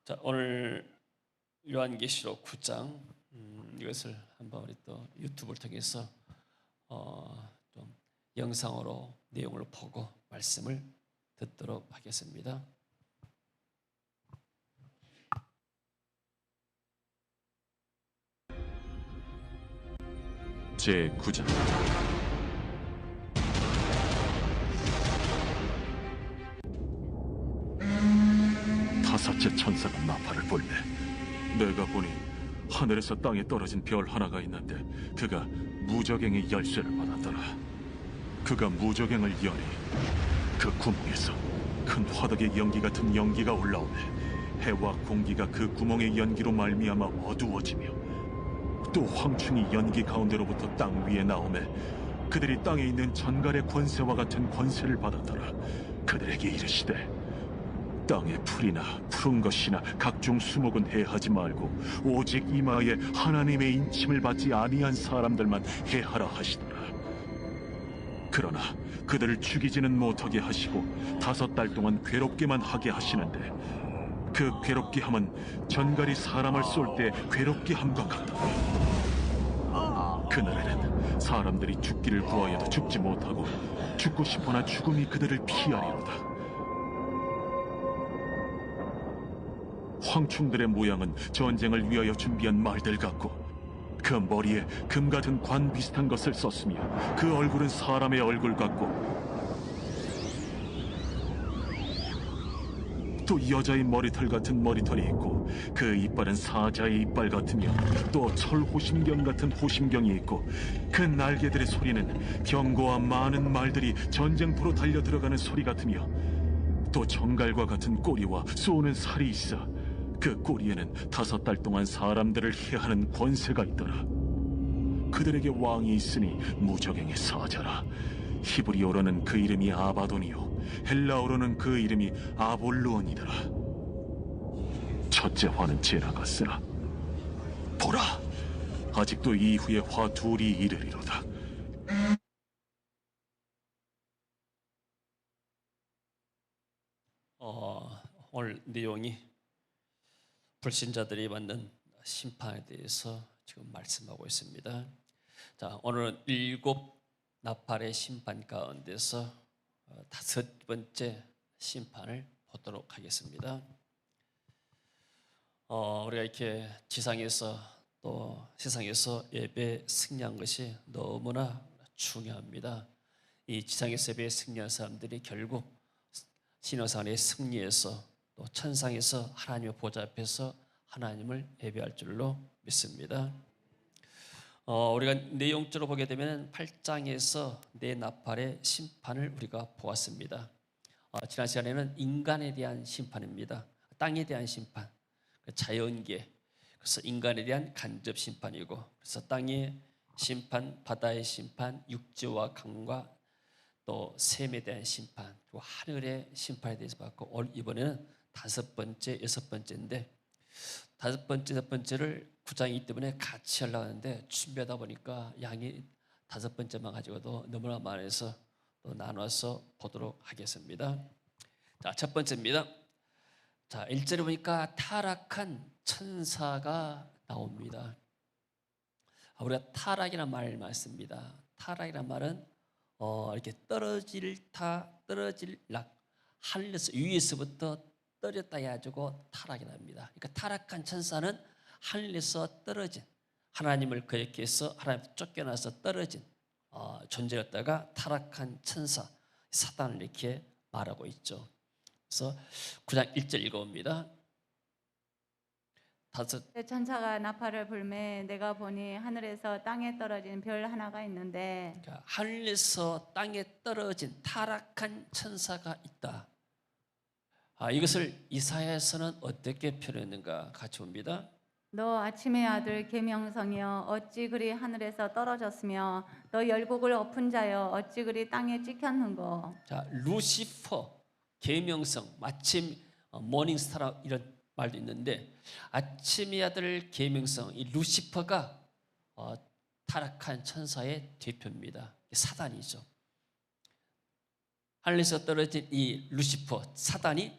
자, 오늘 요한계시록 9장 이것을 한번 우리 또 유튜브를 통해서 좀 영상으로 내용을 보고 말씀을 듣도록 하겠습니다. 제9장 다섯째 천사가 나팔을 불매 내가 보니 하늘에서 땅에 떨어진 별 하나가 있는데 그가 무저갱의 열쇠를 받았더라. 그가 무저갱을 여니 그 구멍에서 큰 화덕의 연기 같은 연기가 올라오매 해와 공기가 그 구멍의 연기로 말미암아 어두워지며 또 황충이 연기 가운데로부터 땅 위에 나오매 그들이 땅에 있는 전갈의 권세와 같은 권세를 받았더라. 그들에게 이르시되 땅의 풀이나 푸른 것이나 각종 수목은 해하지 말고 오직 이마에 하나님의 인침을 받지 아니한 사람들만 해하라 하시더라. 그러나 그들을 죽이지는 못하게 하시고 5달 동안 괴롭게만 하게 하시는데 그 괴롭게 함은 전갈이 사람을 쏠 때 괴롭게 함과 같더라. 그날에는 사람들이 죽기를 구하여도 죽지 못하고 죽고 싶으나 죽음이 그들을 피하리로다. 황충들의 모양은 전쟁을 위하여 준비한 말들 같고 그 머리에 금 같은 관 비슷한 것을 썼으며 그 얼굴은 사람의 얼굴 같고 또 여자의 머리털 같은 머리털이 있고 그 이빨은 사자의 이빨 같으며 또 철호심경 같은 호심경이 있고 그 날개들의 소리는 병거와 많은 말들이 전쟁터로 달려 들어가는 소리 같으며 또 정갈과 같은 꼬리와 쏘는 살이 있어 그 꼬리에는 5달 동안 사람들을 해하는 권세가 있더라. 그들에게 왕이 있으니 무저갱의 사자라. 히브리어로는 그 이름이 아바돈이요 헬라어로는 그 이름이 아볼루온이더라. 첫째 화는 지나갔으나 보라! 아직도 이후에 화 둘이 이르리로다. 오늘 내용이 불신자들이 받는 심판에 대해서 지금 말씀하고 있습니다. 자, 오늘은 7 나팔의 심판 가운데서 5번째 심판을 보도록 하겠습니다. 우리가 이렇게 지상에서 또 세상에서 예배 승리한 것이 너무나 중요합니다. 이 지상에서 예배 승리한 사람들이 결국 신앙생활의 승리에서 또 천상에서 하나님의 보좌 앞에서 하나님을 예배할 줄로 믿습니다. 우리가 내용적으로 보게 되면 8장에서 네 나팔의 심판을 우리가 보았습니다. 지난 시간에는 인간에 대한 심판입니다. 땅에 대한 심판, 자연계, 그래서 인간에 대한 간접 심판이고, 그래서 땅의 심판, 바다의 심판, 육지와 강과 또 샘에 대한 심판, 그리고 하늘의 심판에 대해서 봤고, 이번에는 5번째, 6번째인데 5번째, 6번째를 9장이기 때문에 같이 하려고 하는데 준비하다 보니까 양이 5번째만 가지고도 너무나 많아서 또 나눠서 보도록 하겠습니다. 자, 첫 번째입니다. 자, 1절에 보니까 타락한 천사가 나옵니다. 우리가 타락이라는 말을 많이 씁니다. 타락이라는 말은 이렇게 떨어질 락, 하늘에서 위에서부터 떨어졌다 해가지고 타락이 납니다. 그러니까 타락한 천사는 하늘에서 떨어진, 하나님을 거역해서 하나님 쫓겨나서 떨어진 존재였다가 타락한 천사, 사단을 이렇게 말하고 있죠. 그래서 9장 1절 읽어봅니다. 천사가 나팔을 불매 내가 보니 하늘에서 땅에 떨어진 별 하나가 있는데, 그러니까 하늘에서 땅에 떨어진 타락한 천사가 있다. 이것을 이사야에서는 어떻게 표현했는가 같이 봅니다. 너 아침의 아들 계명성이여 어찌 그리 하늘에서 떨어졌으며 너 열국을 엎은 자여 어찌 그리 땅에 찍혔는고. 자, 루시퍼, 계명성, 마침 모닝스타라 이런 말도 있는데 아침의 아들 계명성, 이 루시퍼가 타락한 천사의 대표입니다. 사단이죠. 하늘에서 떨어진 이 루시퍼, 사단이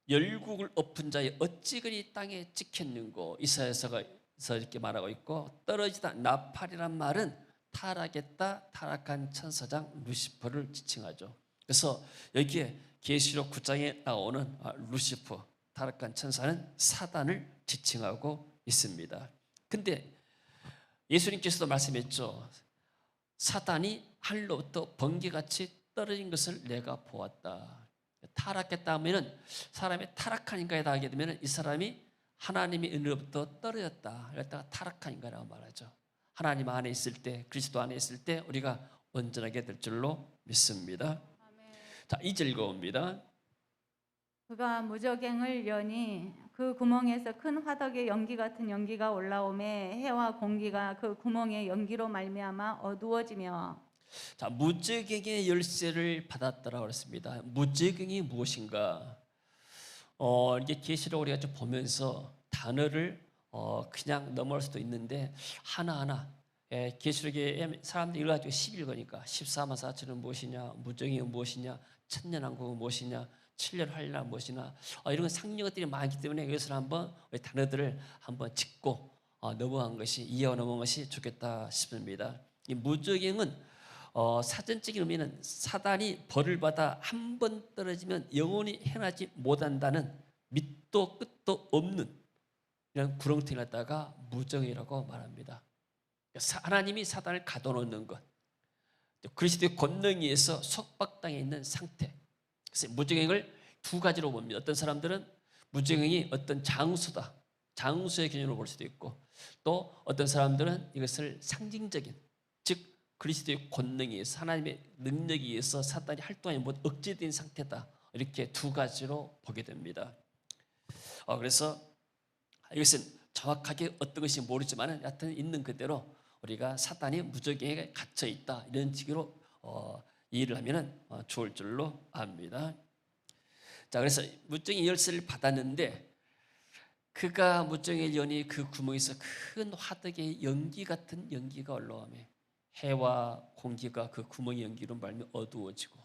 열국을 엎은 자의 어찌 그리 땅에 찍혔는고, 이사야서가 이렇게 말하고 있고, 떨어지다 나팔이란 말은 타락했다, 타락한 천사장 루시퍼를 지칭하죠. 그래서 여기에 계시록 9장에 나오는 루시퍼, 타락한 천사는 사단을 지칭하고 있습니다. 근데 예수님께서도 말씀했죠. 사단이 하늘로부터 번개같이 떨어진 것을 내가 보았다. 타락했다 하면은, 사람이 타락한 인간에 닿게 되면 이 사람이 하나님의 은혜로부터 떨어졌다. 이랬다가 타락한 인간이라고 말하죠. 하나님 안에 있을 때, 그리스도 안에 있을 때 우리가 온전하게 될 줄로 믿습니다. 자, 2절 읽어봅니다. 그가 무저갱을 여니 그 구멍에서 큰 화덕의 연기 같은 연기가 올라오매 해와 공기가 그 구멍의 연기로 말미암아 어두워지며. 자, 무저갱의 열쇠를 받았다라고 그랬습니다. 무저갱이 무엇인가? 이게 계시록 우리가 좀 보면서 단어를 그냥 넘어갈 수도 있는데 하나하나, 계시록에 사람들이 읽어가지고 11거니까 14만 4천은 무엇이냐, 무저갱이 무엇이냐, 천년왕국은 무엇이냐, 7년 환란 무엇이나, 이런 건 상징 것들이 많기 때문에 이것을 한번 우리 단어들을 한번 짚고 넘어간 것이, 이해하고 넘어간 것이 좋겠다 싶습니다. 이 무저갱은 사전적인 의미는 사단이 벌을 받아 한 번 떨어지면 영원히 헤어나지 못한다는 밑도 끝도 없는 이런 구렁텅이를 갖다가 무저갱이라고 말합니다. 하나님이 사단을 가둬놓는 것, 그리스도의 권능위에서 속박당해 있는 상태. 그래서 무저갱을 두 가지로 봅니다. 어떤 사람들은 무저갱이 어떤 장수다, 장수의 개념으로 볼 수도 있고, 또 어떤 사람들은 이것을 상징적인, 즉 그리스도의 권능에 의해서, 하나님의 능력에 의해서 사단이 활동하지 못 억제된 상태다, 이렇게 두 가지로 보게 됩니다. 그래서 이것은 정확하게 어떤 것인지 모르지만 하여튼 있는 그대로 우리가 사단이 무저갱에 갇혀 있다, 이런 식으로 이해를 하면 좋을 줄로 압니다. 자, 그래서 무저갱의 열쇠를 받았는데, 그가 무저갱을 여니 그 구멍에서 큰 화덕의 연기 같은 연기가 올라오며 해와 공기가 그 구멍의 연기로 말미 어두워지고,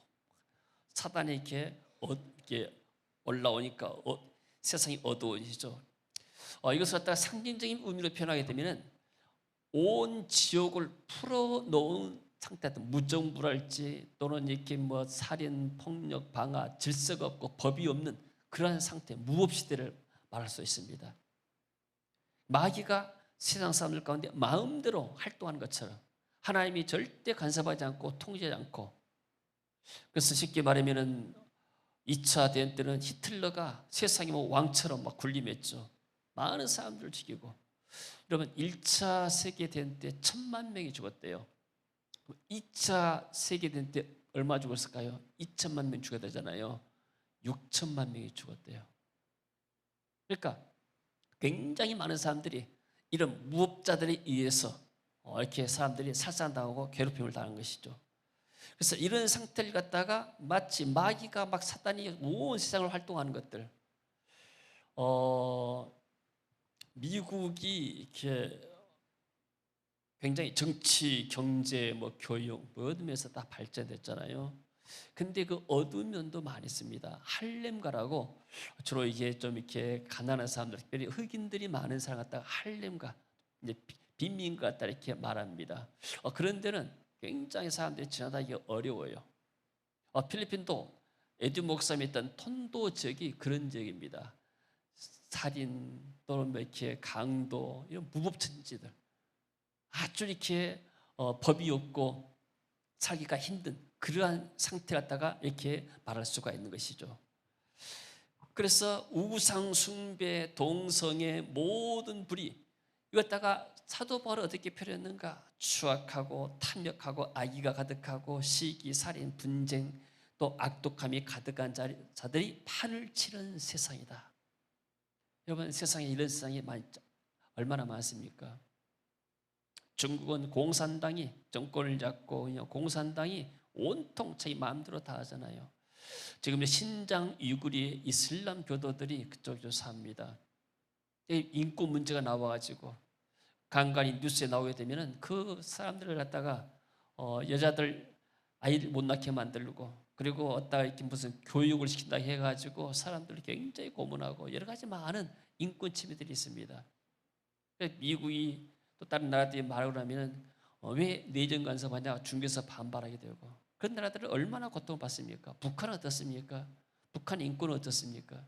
사단이 이렇게 올라오니까 세상이 어두워지죠. 이것을 갖다가 상징적인 의미로 표현하게 되면 온 지옥을 풀어놓은 상태, 무정부랄지 또는 이렇게 뭐 살인, 폭력, 방화, 질서가 없고 법이 없는 그러한 상태, 무법시대를 말할 수 있습니다. 마귀가 세상 사람들 가운데 마음대로 활동하는 것처럼 하나님이 절대 간섭하지 않고 통제하지 않고, 그래서 쉽게 말하면은 2차 대전 때는 히틀러가 세상에 뭐 왕처럼 막 군림했죠. 많은 사람들을 죽이고, 여러분 1차 세계대전 때 1,000만 명이 죽었대요. 2차 세계대전 때 얼마 죽었을까요? 2천만 명 죽어야 되잖아요. 6천만 명이 죽었대요. 그러니까 굉장히 많은 사람들이 이런 무법자들에 의해서 이렇게 사람들이 살상당하고 괴롭힘을 당한 것이죠. 그래서 이런 상태를 갖다가 마치 마귀가 막 사단이 온 세상을 활동하는 것들, 미국이 이렇게 굉장히 정치, 경제, 뭐 교육 모든 면에서 다 발전됐잖아요. 근데 그 어두운 면도 많이 있습니다. 할렘가라고, 주로 이게 좀 이렇게 가난한 사람들, 특별히 흑인들이 많은 사람 갖다가 할렘가, 이제 빈민가 갖다 이렇게 말합니다. 그런 데는 굉장히 사람들이 지나다니기 어려워요. 필리핀도 에듀 목사님이 있던 톤도 지역이 그런 지역입니다. 살인 또는 뭐 이렇게 강도, 이런 무법천지들, 아주 이렇게 법이 없고 살기가 힘든 그러한 상태 갖다가 이렇게 말할 수가 있는 것이죠. 그래서 우상 숭배, 동성애 모든 불의, 이것다가 사도 바울은 어떻게 표현했는가? 추악하고 탐욕하고 악의가 가득하고 시기, 살인, 분쟁, 또 악독함이 가득한 자들이 판을 치는 세상이다. 여러분, 세상에 이런 세상이 얼마나 많습니까? 중국은 공산당이 정권을 잡고 공산당이 온통 자기 마음대로 다 하잖아요. 지금 신장 위구르의 이슬람 교도들이 그쪽에서 삽니다. 인권 문제가 나와가지고 간간히 뉴스에 나오게 되면은 그 사람들을 갖다가 여자들 아이를 못 낳게 만들고, 그리고 어디다 이렇게 무슨 교육을 시킨다 해가지고 사람들이 굉장히 고문하고 여러 가지 많은 인권 침해들이 있습니다. 미국이 또 다른 나라들이 말을 하면은 왜 내정 간섭하냐 중국에서 반발하게 되고, 그런 나라들은 얼마나 고통을 받습니까? 북한은 어떻습니까? 북한 인권은 어떻습니까?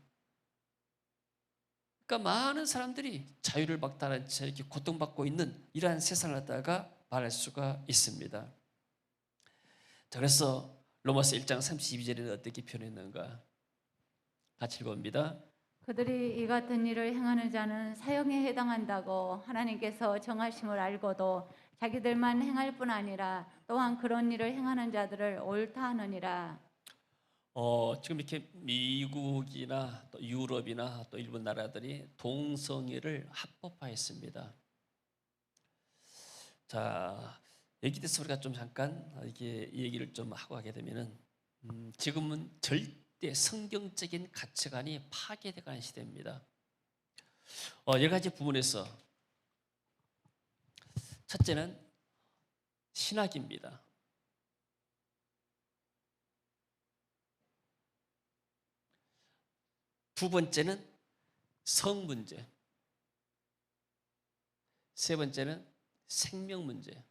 그러니까 많은 사람들이 자유를 박탈한 채 이렇게 고통받고 있는 이러한 세상을 갖다가 말할 수가 있습니다. 자, 그래서 로마서 1장 32절에는 어떻게 표현했는가? 같이 읽어봅니다. 그들이 이 같은 일을 행하는 자는 사형에 해당한다고 하나님께서 정하심을 알고도 자기들만 행할 뿐 아니라 또한 그런 일을 행하는 자들을 옳다 하느니라. 지금 이렇게 미국이나 또 유럽이나 또 일본 나라들이 동성애를 합법화했습니다. 자, 여기 대해서 우리가 좀 잠깐 이게 얘기를 좀 하고 하게 되면은 지금은 절대 성경적인 가치관이 파괴되가는 시대입니다. 여러 가지 부분에서 첫째는 신학입니다. 두 번째는 성 문제. 세 번째는 생명 문제.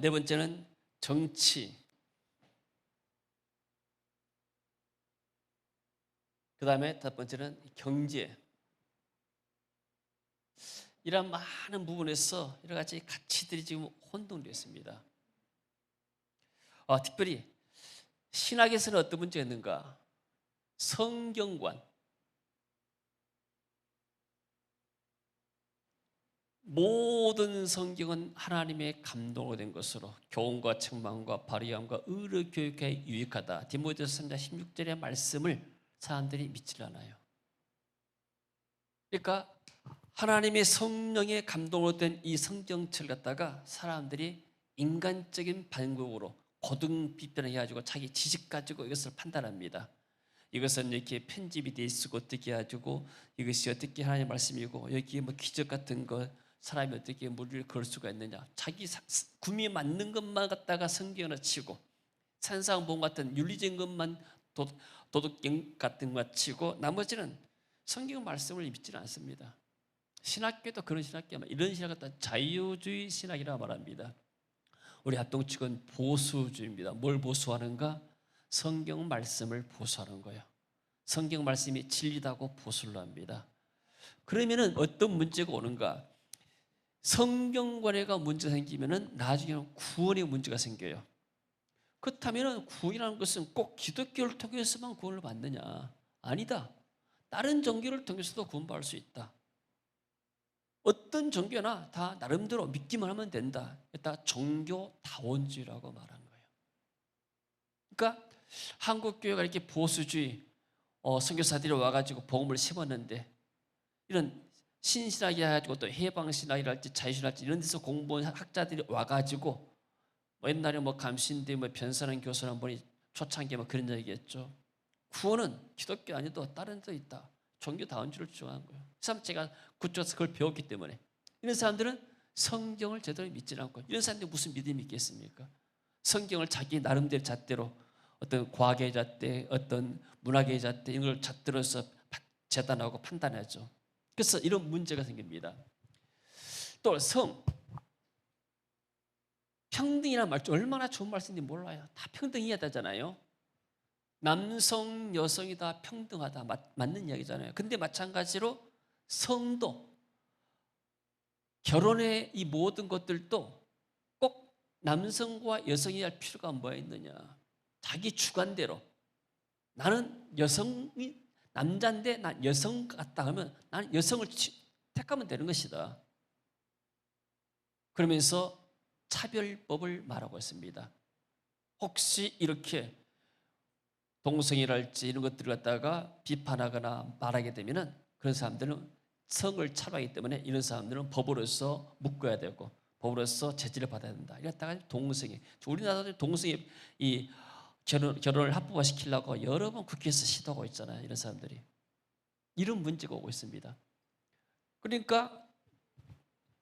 네 번째는 정치. 그 다음에 다섯 번째는 경제. 이런 많은 부분에서 여러 가지 가치들이 지금 혼동되어 있습니다. 특별히 신학에서는 어떤 문제가 있는가? 성경관. 모든 성경은 하나님의 감동으로 된 것으로 교훈과 책망과 발휘함과 의로 교육에 유익하다. 디모데후서 3장 16절의 말씀을 사람들이 믿질 않아요. 그러니까 하나님의 성령의 감동으로 된 이 성경책을 갖다가 사람들이 인간적인 반응으로 고등 비판해가지고 자기 지식 가지고 이것을 판단합니다. 이것은 이렇게 편집이 돼 있고 어떻게 해가지고 이것이 어떻게 하나님의 말씀이고 여기에 뭐 기적 같은 거 사람이 어떻게 무리를 걸 수가 있느냐, 자기 구미에 맞는 것만 갖다가 성경을 치고 산상봉 같은 윤리적인 것만 도덕경 같은 것 치고 나머지는 성경 말씀을 믿지는 않습니다. 신학교도 그런 신학교만 이런 신학 갖다 자유주의 신학이라고 말합니다. 우리 합동 측은 보수주의입니다. 뭘 보수하는가? 성경 말씀을 보수하는 거예요. 성경 말씀이 진리다고 보수를 합니다. 그러면은 어떤 문제가 오는가? 성경관계가 문제가 생기면은 나중에는 구원의 문제가 생겨요. 그렇다면은 구원이라는 것은 꼭 기독교를 통해서만 구원을 받느냐? 아니다. 다른 종교를 통해서도 구원받을 수 있다. 어떤 종교나 다 나름대로 믿기만 하면 된다. 이따 종교다원주의라고 말한 거예요. 그러니까 한국 교회가 이렇게 보수주의 선교사들이 와가지고 복음을 심었는데 이런 신신학이 해가지고 또 해방신학이랄지 자유신학이랄지 이런 데서 공부한 학자들이 와가지고 옛날에 감신대 변산한 교수는 한 분이 초창기에 그런 얘기했죠. 구원은 기독교 아니도 다른 데 있다. 종교다원주의를 주장한 거예요. 그 사람 제가 그쪽에서 그걸 배웠기 때문에 이런 사람들은 성경을 제대로 믿지 않고 이런 사람들이 무슨 믿음이 있겠습니까? 성경을 자기 나름대로 잣대로 어떤 과학의 잣대, 어떤 문학의 잣대 이런 걸 잣대로서 재단하고 판단하죠. 그래서 이런 문제가 생깁니다. 또 평등이라는 말 얼마나 좋은 말씀인지 몰라요. 다 평등해야 되잖아요. 남성, 여성이 다 평등하다 맞는 이야기잖아요. 근데 마찬가지로 성도, 결혼의 이 모든 것들도 꼭 남성과 여성이 할 필요가 뭐가 있느냐. 자기 주관대로 나는 여성이 남자인데 난 여성 같다 하면 나는 여성을 택하면 되는 것이다. 그러면서 차별법을 말하고 있습니다. 혹시 이렇게 동성애랄지 이런 것들을 갖다가 비판하거나 말하게 되면은 그런 사람들은 성을 차별하기 때문에 이런 사람들은 법으로서 묶어야 되고 법으로서 제지를 받아야 된다. 이랬다가 동성애, 우리나라도 동성애 이 결혼을 합법화시키려고 여러 번 국회에서 시도하고 있잖아요. 이런 사람들이 이런 문제가 오고 있습니다. 그러니까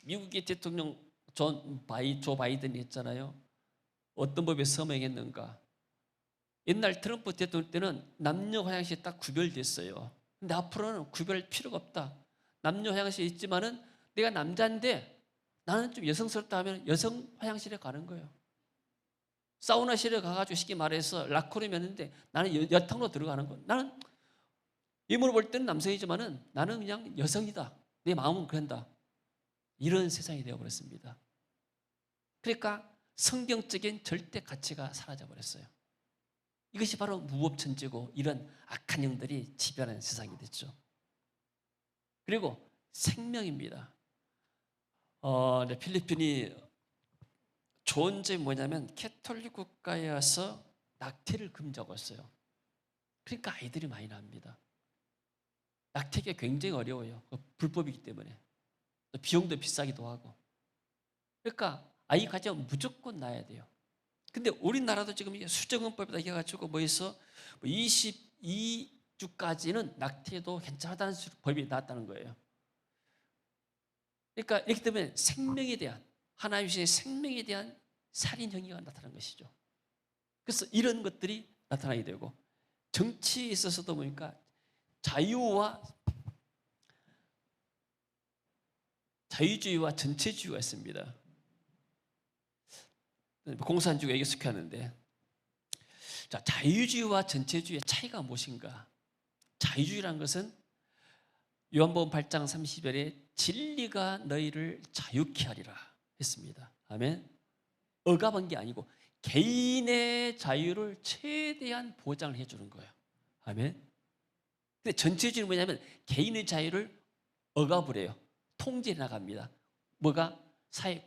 미국의 대통령 조 바이든이 했잖아요. 어떤 법에 서명했는가? 옛날 트럼프 대통령 때는 남녀 화장실이 딱 구별됐어요. 근데 앞으로는 구별할 필요가 없다. 남녀 화장실이 있지만은 내가 남자인데 나는 좀 여성스럽다 하면 여성 화장실에 가는 거예요. 사우나실에 가가지고 쉽게 말해서 락커룸이었는데 나는 여탕으로 들어가는 거예요. 나는 이물을 볼 때는 남성이지만은 나는 그냥 여성이다. 내 마음은 그런다. 이런 세상이 되어버렸습니다. 그러니까 성경적인 절대 가치가 사라져버렸어요. 이것이 바로 무법천지고 이런 악한 영들이 지배하는 세상이 됐죠. 그리고 생명입니다. 필리핀이 좋은 점이 뭐냐면 캐톨릭 국가여서 낙태를 금지하고 있어요. 그러니까 아이들이 많이 납니다. 낙태가 굉장히 어려워요. 불법이기 때문에. 비용도 비싸기도 하고. 그러니까 아이 가지면 무조건 낳아야 돼요. 근데 우리나라도 지금 이게 수정헌법에다 해가지고 뭐해서 22주까지는 낙태도 괜찮다는 법이 나왔다는 거예요. 그러니까 이렇기 때문에 생명에 대한 하나님 주신 생명에 대한 살인 행위가 나타난 것이죠. 그래서 이런 것들이 나타나게 되고 정치에 있어서도 보니까 자유주의와 전체주의가 있습니다. 공산주의가 이게 속하는데 자, 자유주의와 전체주의의 차이가 무엇인가? 자유주의라는 것은 요한복음 8장 30절에 진리가 너희를 자유케 하리라 했습니다. 아멘. 억압한 게 아니고 개인의 자유를 최대한 보장을 해주는 거예요. 아멘. 근데 전체주의는 뭐냐면 개인의 자유를 억압을 해요. 통제해 나갑니다. 뭐가? 사회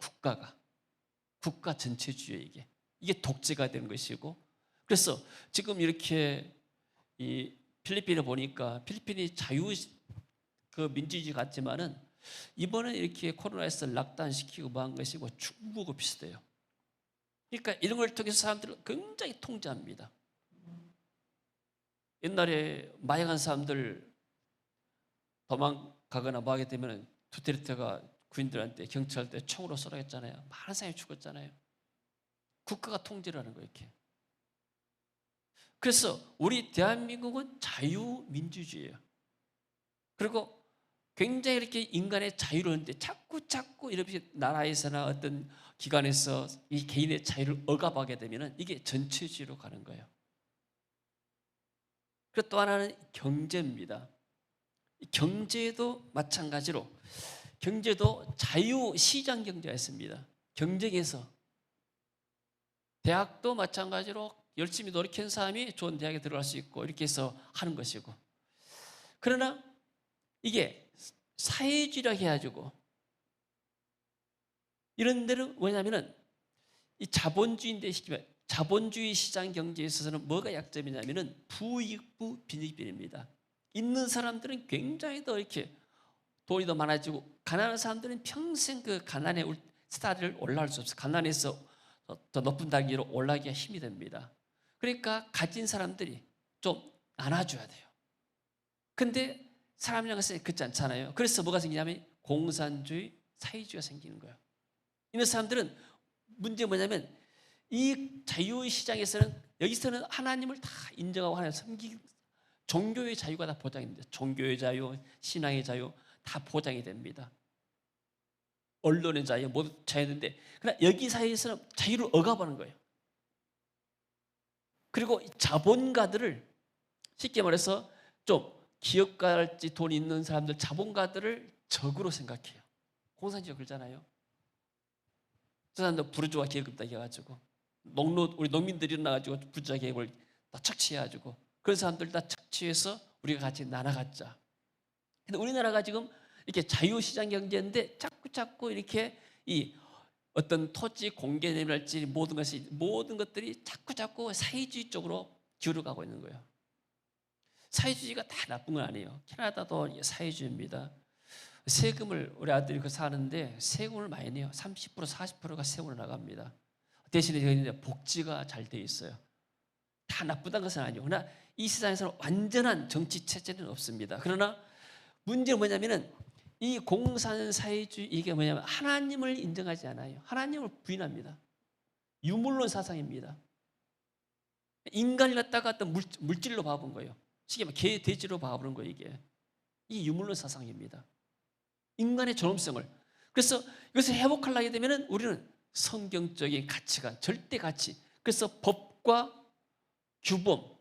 국가 전체주의에 이게 독재가 되는 것이고, 그래서 지금 이렇게 이 필리핀을 보니까 필리핀이 민주주의 같지만은 이번에 이렇게 코로나에서 락다운 시키고 뭐 한 것이고 중국하고 비슷해요. 그러니까 이런 걸 통해서 사람들을 굉장히 통제합니다. 옛날에 마약한 사람들 도망가거나 뭐 하게 되면 두테르테가 군인들한테 경찰한테 총으로 쏘라 했잖아요. 많은 사람이 죽었잖아요. 국가가 통제를 하는 거예요, 이렇게. 그래서 우리 대한민국은 자유민주주의예요. 그리고 굉장히 이렇게 인간의 자유를 하는데 자꾸 이렇게 나라에서나 어떤 기관에서 이 개인의 자유를 억압하게 되면 이게 전체주의로 가는 거예요. 그리고 또 하나는 경제입니다. 경제도 마찬가지로 경제도 자유시장 경제가 있습니다. 경쟁에서 대학도 마찬가지로 열심히 노력한 사람이 좋은 대학에 들어갈 수 있고 이렇게 해서 하는 것이고, 그러나 이게 사회주의라 해가지고 이런 데는 뭐냐면은 이 자본주의인데 자본주의 시장 경제에 있어서는 뭐가 약점이냐면은 부익부 빈익빈입니다. 있는 사람들은 굉장히 더 이렇게 돈이 더 많아지고 가난한 사람들은 평생 그 가난의 스타일을 올라갈 수 없어요. 가난에서 더 높은 단계로 올라가기가 힘이 됩니다. 그러니까 가진 사람들이 좀 나눠줘야 돼요. 근데 사람이라는 것은 그렇지 않잖아요. 그래서 뭐가 생기냐면 공산주의, 사회주의가 생기는 거예요. 이런 사람들은 문제가 뭐냐면 이 자유의 시장에서는 여기서는 하나님을 다 인정하고 하나님 섬기는 종교의 자유가 다 보장이 됩니다. 종교의 자유, 신앙의 자유 다 보장이 됩니다. 언론의 자유 모두 자유인데, 그러나 여기 사회에서는 자유를 억압하는 거예요. 그리고 자본가들을 쉽게 말해서 좀 기업가랄지 돈 있는 사람들 자본가들을 적으로 생각해요. 공산주의가 그러잖아요. 저 사람들 부르주아 계급이다 해가지고 우리 농민들이 일어나가지고 부르주아 계급을 다 착취해가지고 그런 사람들 다 착취해서 우리가 같이 나눠갔자. 근데 우리나라가 지금 이렇게 자유시장 경제인데 자꾸 이렇게 이 어떤 토지 공개념이랄지 모든 것들이 자꾸 사회주의 쪽으로 기울어가고 있는 거예요. 사회주의가 다 나쁜 건 아니에요. 캐나다도 사회주의입니다. 세금을 우리 아들이 사는데 세금을 많이 내요. 30% 40%가 세금으로 나갑니다. 대신에 복지가 잘 돼 있어요. 다 나쁘다는 것은 아니에요. 그러나 이 세상에서는 완전한 정치 체제는 없습니다. 그러나 문제는 뭐냐면은 이 공산사회주의 이게 뭐냐면 하나님을 인정하지 않아요. 하나님을 부인합니다. 유물론 사상입니다. 인간을 갖다가 어떤 물질로 봐본 거예요. 쉽게 말해 개, 돼지로 봐보는 거예요. 이게 이 유물론 사상입니다. 인간의 존엄성을. 그래서 이것을 회복하려고 하게 되면 우리는 성경적인 가치관, 절대 가치. 그래서 법과 규범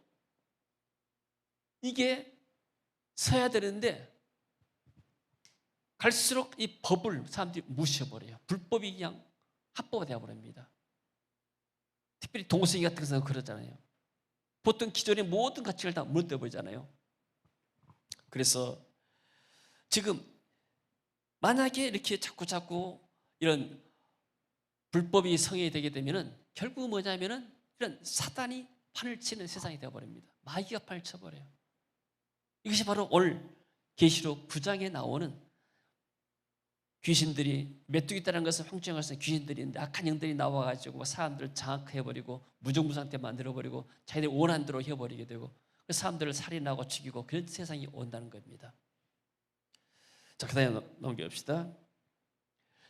이게 서야 되는데 갈수록 이 법을 사람들이 무시해버려요. 불법이 그냥 합법화 되어버립니다. 특별히 동성애 같은 것은 그러잖아요. 보통 기존의 모든 가치를 다 무너뜨려버리잖아요. 그래서 지금 만약에 이렇게 자꾸 이런 불법이 성행이 되게 되면은 결국 뭐냐면은 이런 사단이 판을 치는 세상이 되어버립니다. 마귀가 판을 쳐버려요. 이것이 바로 오늘 계시록 9장에 나오는 귀신들이 메뚜기 떼라는 것은 황충의 것은 귀신들인데 악한 영들이 나와가지고 사람들을 장악해버리고 무정무상태 만들어버리고 자기들이 원하는 대로 해버리게 되고 그 사람들을 살인하고 죽이고 그런 세상이 온다는 겁니다. 자, 그 다음에 넘겨봅시다.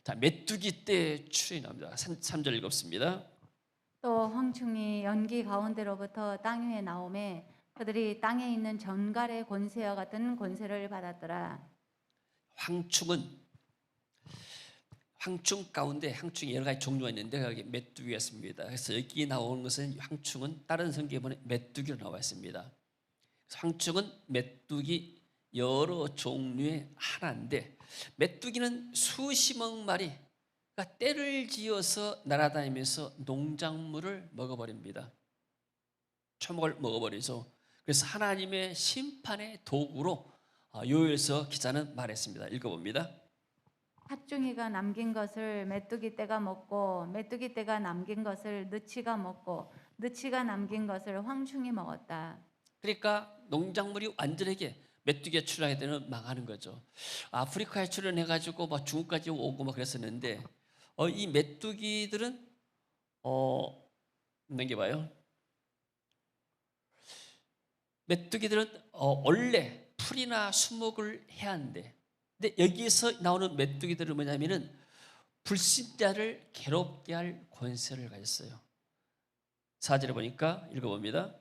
자, 메뚜기 떼의 출현이 나옵니다. 3절 읽었습니다. 또 황충이 연기 가운데로부터 땅 위에 나오매 그들이 땅에 있는 전갈의 권세와 같은 권세를 받았더라. 황충 가운데 황충이 여러 가지 종류가 있는데 여기 메뚜기가 있습니다. 그래서 여기 나오는 것은 황충은 다른 성경에 보면 메뚜기로 나와 있습니다. 황충은 메뚜기 여러 종류의 하나인데 메뚜기는 수십억 마리가 떼를 지어서 날아다니면서 농작물을 먹어버립니다. 초목을 먹어버리죠. 그래서 하나님의 심판의 도구로 요엘서 기자는 말했습니다. 읽어봅니다. 팥중이가 남긴 것을 메뚜기 떼가 먹고 메뚜기 떼가 남긴 것을 느치가 먹고 느치가 남긴 것을 황충이 먹었다. 그러니까 농작물이 완전하게 메뚜기가 출현하게 되면 망하는 거죠. 아프리카에 출현해가지고 막 중국까지 오고 막 그랬었는데 이 메뚜기들은 넘겨봐요. 메뚜기들은 원래 풀이나 수목을 해야 하는데 근데 여기서 나오는 메뚜기들은 뭐냐면은 불신자를 괴롭게 할 권세를 가졌어요. 4절에 보니까 읽어봅니다.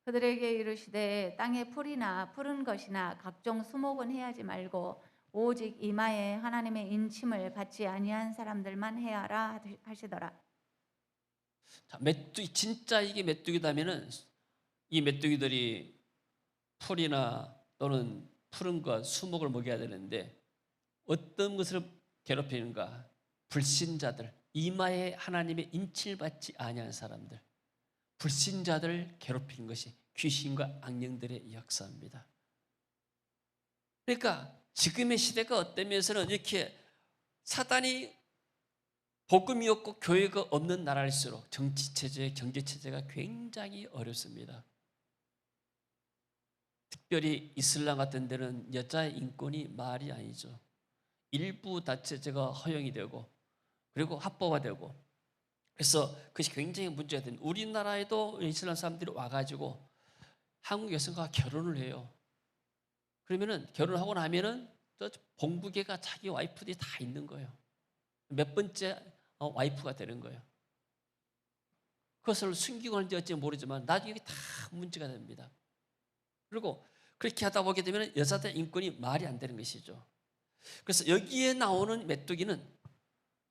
그들에게 이르시되 땅에 풀이나 푸른 것이나 각종 수목은 해하지 말고 오직 이마에 하나님의 인침을 받지 아니한 사람들만 해야 하라 하시더라. 자, 메뚜기 진짜 이게 메뚜기다면은 이 메뚜기들이 풀이나 또는 푸른 것, 수목을 먹여야 되는데 어떤 것을 괴롭히는가? 불신자들, 이마에 하나님의 인침을 받지 아니한 사람들, 불신자들을 괴롭히는 것이 귀신과 악령들의 역사입니다. 그러니까 지금의 시대가 어때면서는 이렇게 사단이 복음이 없고 교회가 없는 나라일수록 정치체제, 경제체제가 굉장히 어렵습니다. 특별히 이슬람 같은 데는 여자의 인권이 말이 아니죠. 일부 다체제가 허용이 되고 그리고 합법화되고 그래서 그것이 굉장히 문제가 된 우리나라에도 이슬람 사람들이 와가지고 한국 여성과 결혼을 해요. 그러면은 결혼하고 나면은 또 본국에가 자기 와이프들이 다 있는 거예요. 몇 번째 와이프가 되는 거예요. 그것을 숨기고 하는지 어찌 모르지만 나중에 다 문제가 됩니다. 그리고 그렇게 하다 보게 되면 여자들 인권이 말이 안 되는 것이죠. 그래서 여기에 나오는 메뚜기는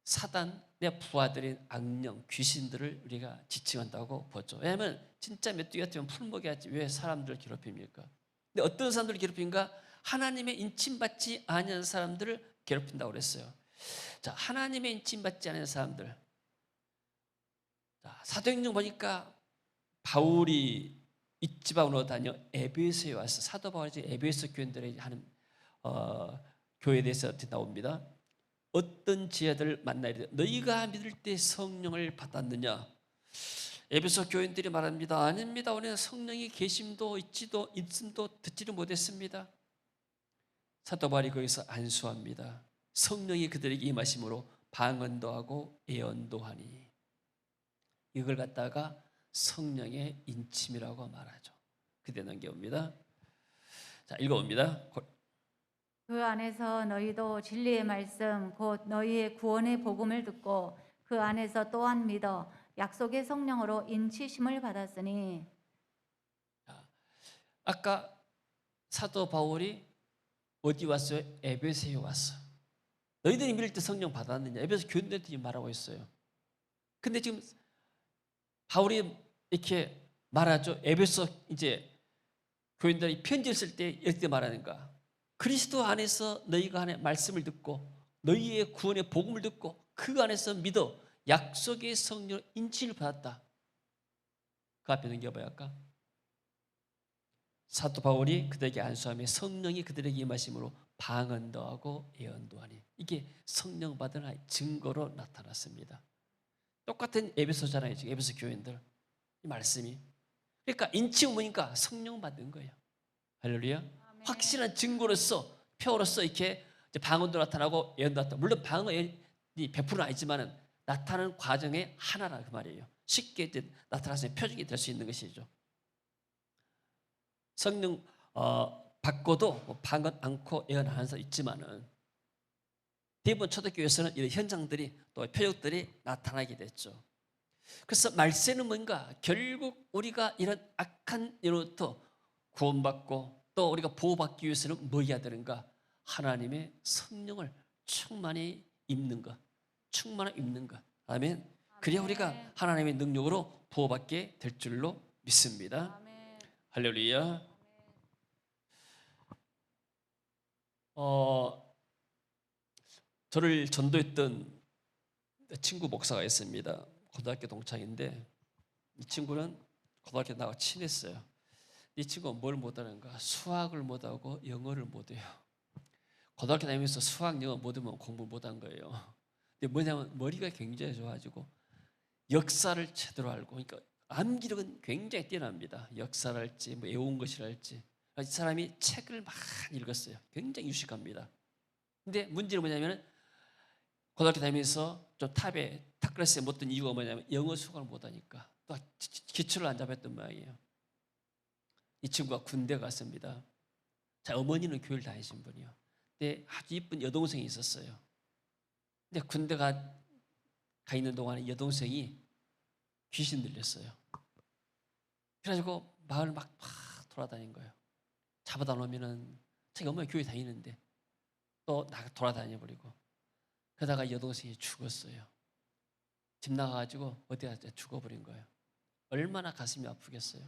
사단의 부하들인 악령, 귀신들을 우리가 지칭한다고 보죠. 왜냐하면 진짜 메뚜기 같으면 풀 먹여야지 왜 사람들을 괴롭힙니까? 근데 어떤 사람들을 괴롭힌가? 하나님의 인침받지 아니하는 사람들을 괴롭힌다고 그랬어요. 자, 하나님의 인침받지 않은 사람들. 자, 사도행전 보니까 바울이 이 지방으로 다녀 에베소에 와서 사도 바울이 에베소 교인들에게 하는 교회에 대해서 나옵니다. 어떤 지혜들을 만나야 너희가 믿을 때 성령을 받았느냐? 에베소 교인들이 말합니다. 아닙니다. 우리는 성령이 계심도 있음도 듣지를 못했습니다. 사도 바울이 거기서 안수합니다. 성령이 그들에게 임하심으로 방언도 하고 예언도 하니 이걸 갖다가 성령의 인침이라고 말하죠. 그대 넘겨옵니다. 자, 읽어봅니다. 그 안에서 너희도 진리의 말씀 곧 너희의 구원의 복음을 듣고 그 안에서 또한 믿어 약속의 성령으로 인치심을 받았으니. 아까 사도 바울이 어디 왔어요? 에베소에 왔어. 너희들이 믿을 때 성령 받았느냐? 에베소 교인들한테 말하고 있어요. 근데 지금 바울이 이렇게 말하죠. 에베소 이제 교인들이 편지를 쓸 때 이렇게 말하는가? 그리스도 안에서 너희가 안에 말씀을 듣고 너희의 구원의 복음을 듣고 그 안에서 믿어 약속의 성령 인치를 받았다. 그 앞에 넘겨봐요. 아까 사도 바울이 그들에게 안수하며 성령이 그들에게 임하심으로 방언도 하고 예언도 하니, 이게 성령 받은 증거로 나타났습니다. 똑같은 에베소잖아요. 지금 에베소 교인들 이 말씀이, 그러니까 인치 오니까 성령 받은 거예요. 할렐루야. 아멘. 확실한 증거로서 표로서 이렇게 이제 방언도 나타나고 예언도 나타나고, 물론 방언이 100%는 아니지만은 나타나는 과정의 하나라 그 말이에요. 쉽게 이제 나타나서 표적이 될 수 있는 것이죠. 성령 받고도 뭐 방언 않고 예언 하는 사람 있지만은 대부분 초대교회에서는 이런 현장들이 또 표적들이 나타나게 됐죠. 그래서 말세는 뭔가 결국 우리가 이런 악한 일로부터 구원받고 또 우리가 보호받기 위해서는 뭐 해야 되는가? 하나님의 성령을 충만히 입는 것, 충만히 입는 것. 아멘. 그래야 우리가 하나님의 능력으로 보호받게 될 줄로 믿습니다. 아멘. 할렐루야. 저를 전도했던 친구 목사가 있습니다. 고등학교 동창인데 이 친구는 고등학교 나와 친했어요. 이 친구가 뭘 못하는가? 수학을 못하고 영어를 못해요. 고등학교 다니면서 수학, 영어 못하면 공부 못한 거예요. 근데 뭐냐면 머리가 굉장히 좋아가지고 역사를 제대로 알고, 그러니까 암기력은 굉장히 뛰어납니다. 역사를 할지 뭐 외운 것이라 할지. 이 사람이 책을 많이 읽었어요. 굉장히 유식합니다. 근데 문제는 뭐냐면 고등학교 다니면서 좀 탑 클래스에 못 든 이유가 뭐냐면 영어 수학을 못하니까 또 기초를 안 잡았던 모양이에요. 이 친구가 군대 갔습니다. 자, 어머니는 교회를 다니신 분이요. 근데 아주 이쁜 여동생이 있었어요. 근데 군대 가 있는 동안에 여동생이 귀신 들렸어요. 그래가지고 마을 막 돌아다닌 거예요. 잡아다 놓으면은 자기 어머니 교회 다니는데 또 돌아다녀 버리고, 그러다가 여동생이 죽었어요. 집 나가가지고 어디 가서 죽어버린 거예요. 얼마나 가슴이 아프겠어요.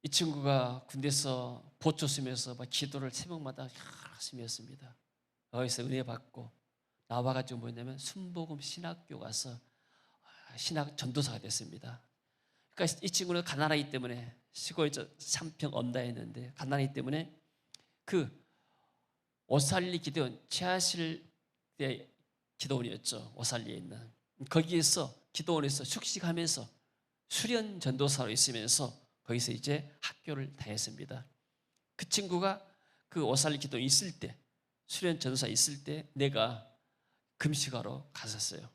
이 친구가 군대에서 보초 쓰면서 막 기도를 새벽마다 열심히 했습니다. 거기서 은혜 받고 나와가지고 뭐냐면 순복음 신학교 가서 신학 전도사가 됐습니다. 그러니까 이 친구는 가난하기 때문에 시골 삼평 언다였는데 가난하기 때문에 그 오살리 기도원, 최하실의 기도원이었죠. 오살리에 있는 거기에서 기도원에서 숙식하면서 수련 전도사로 있으면서 거기서 이제 학교를 다녔습니다. 그 친구가 그 오살리 기도원에 있을 때, 수련 전도사 있을 때 내가 금식하러 갔었어요.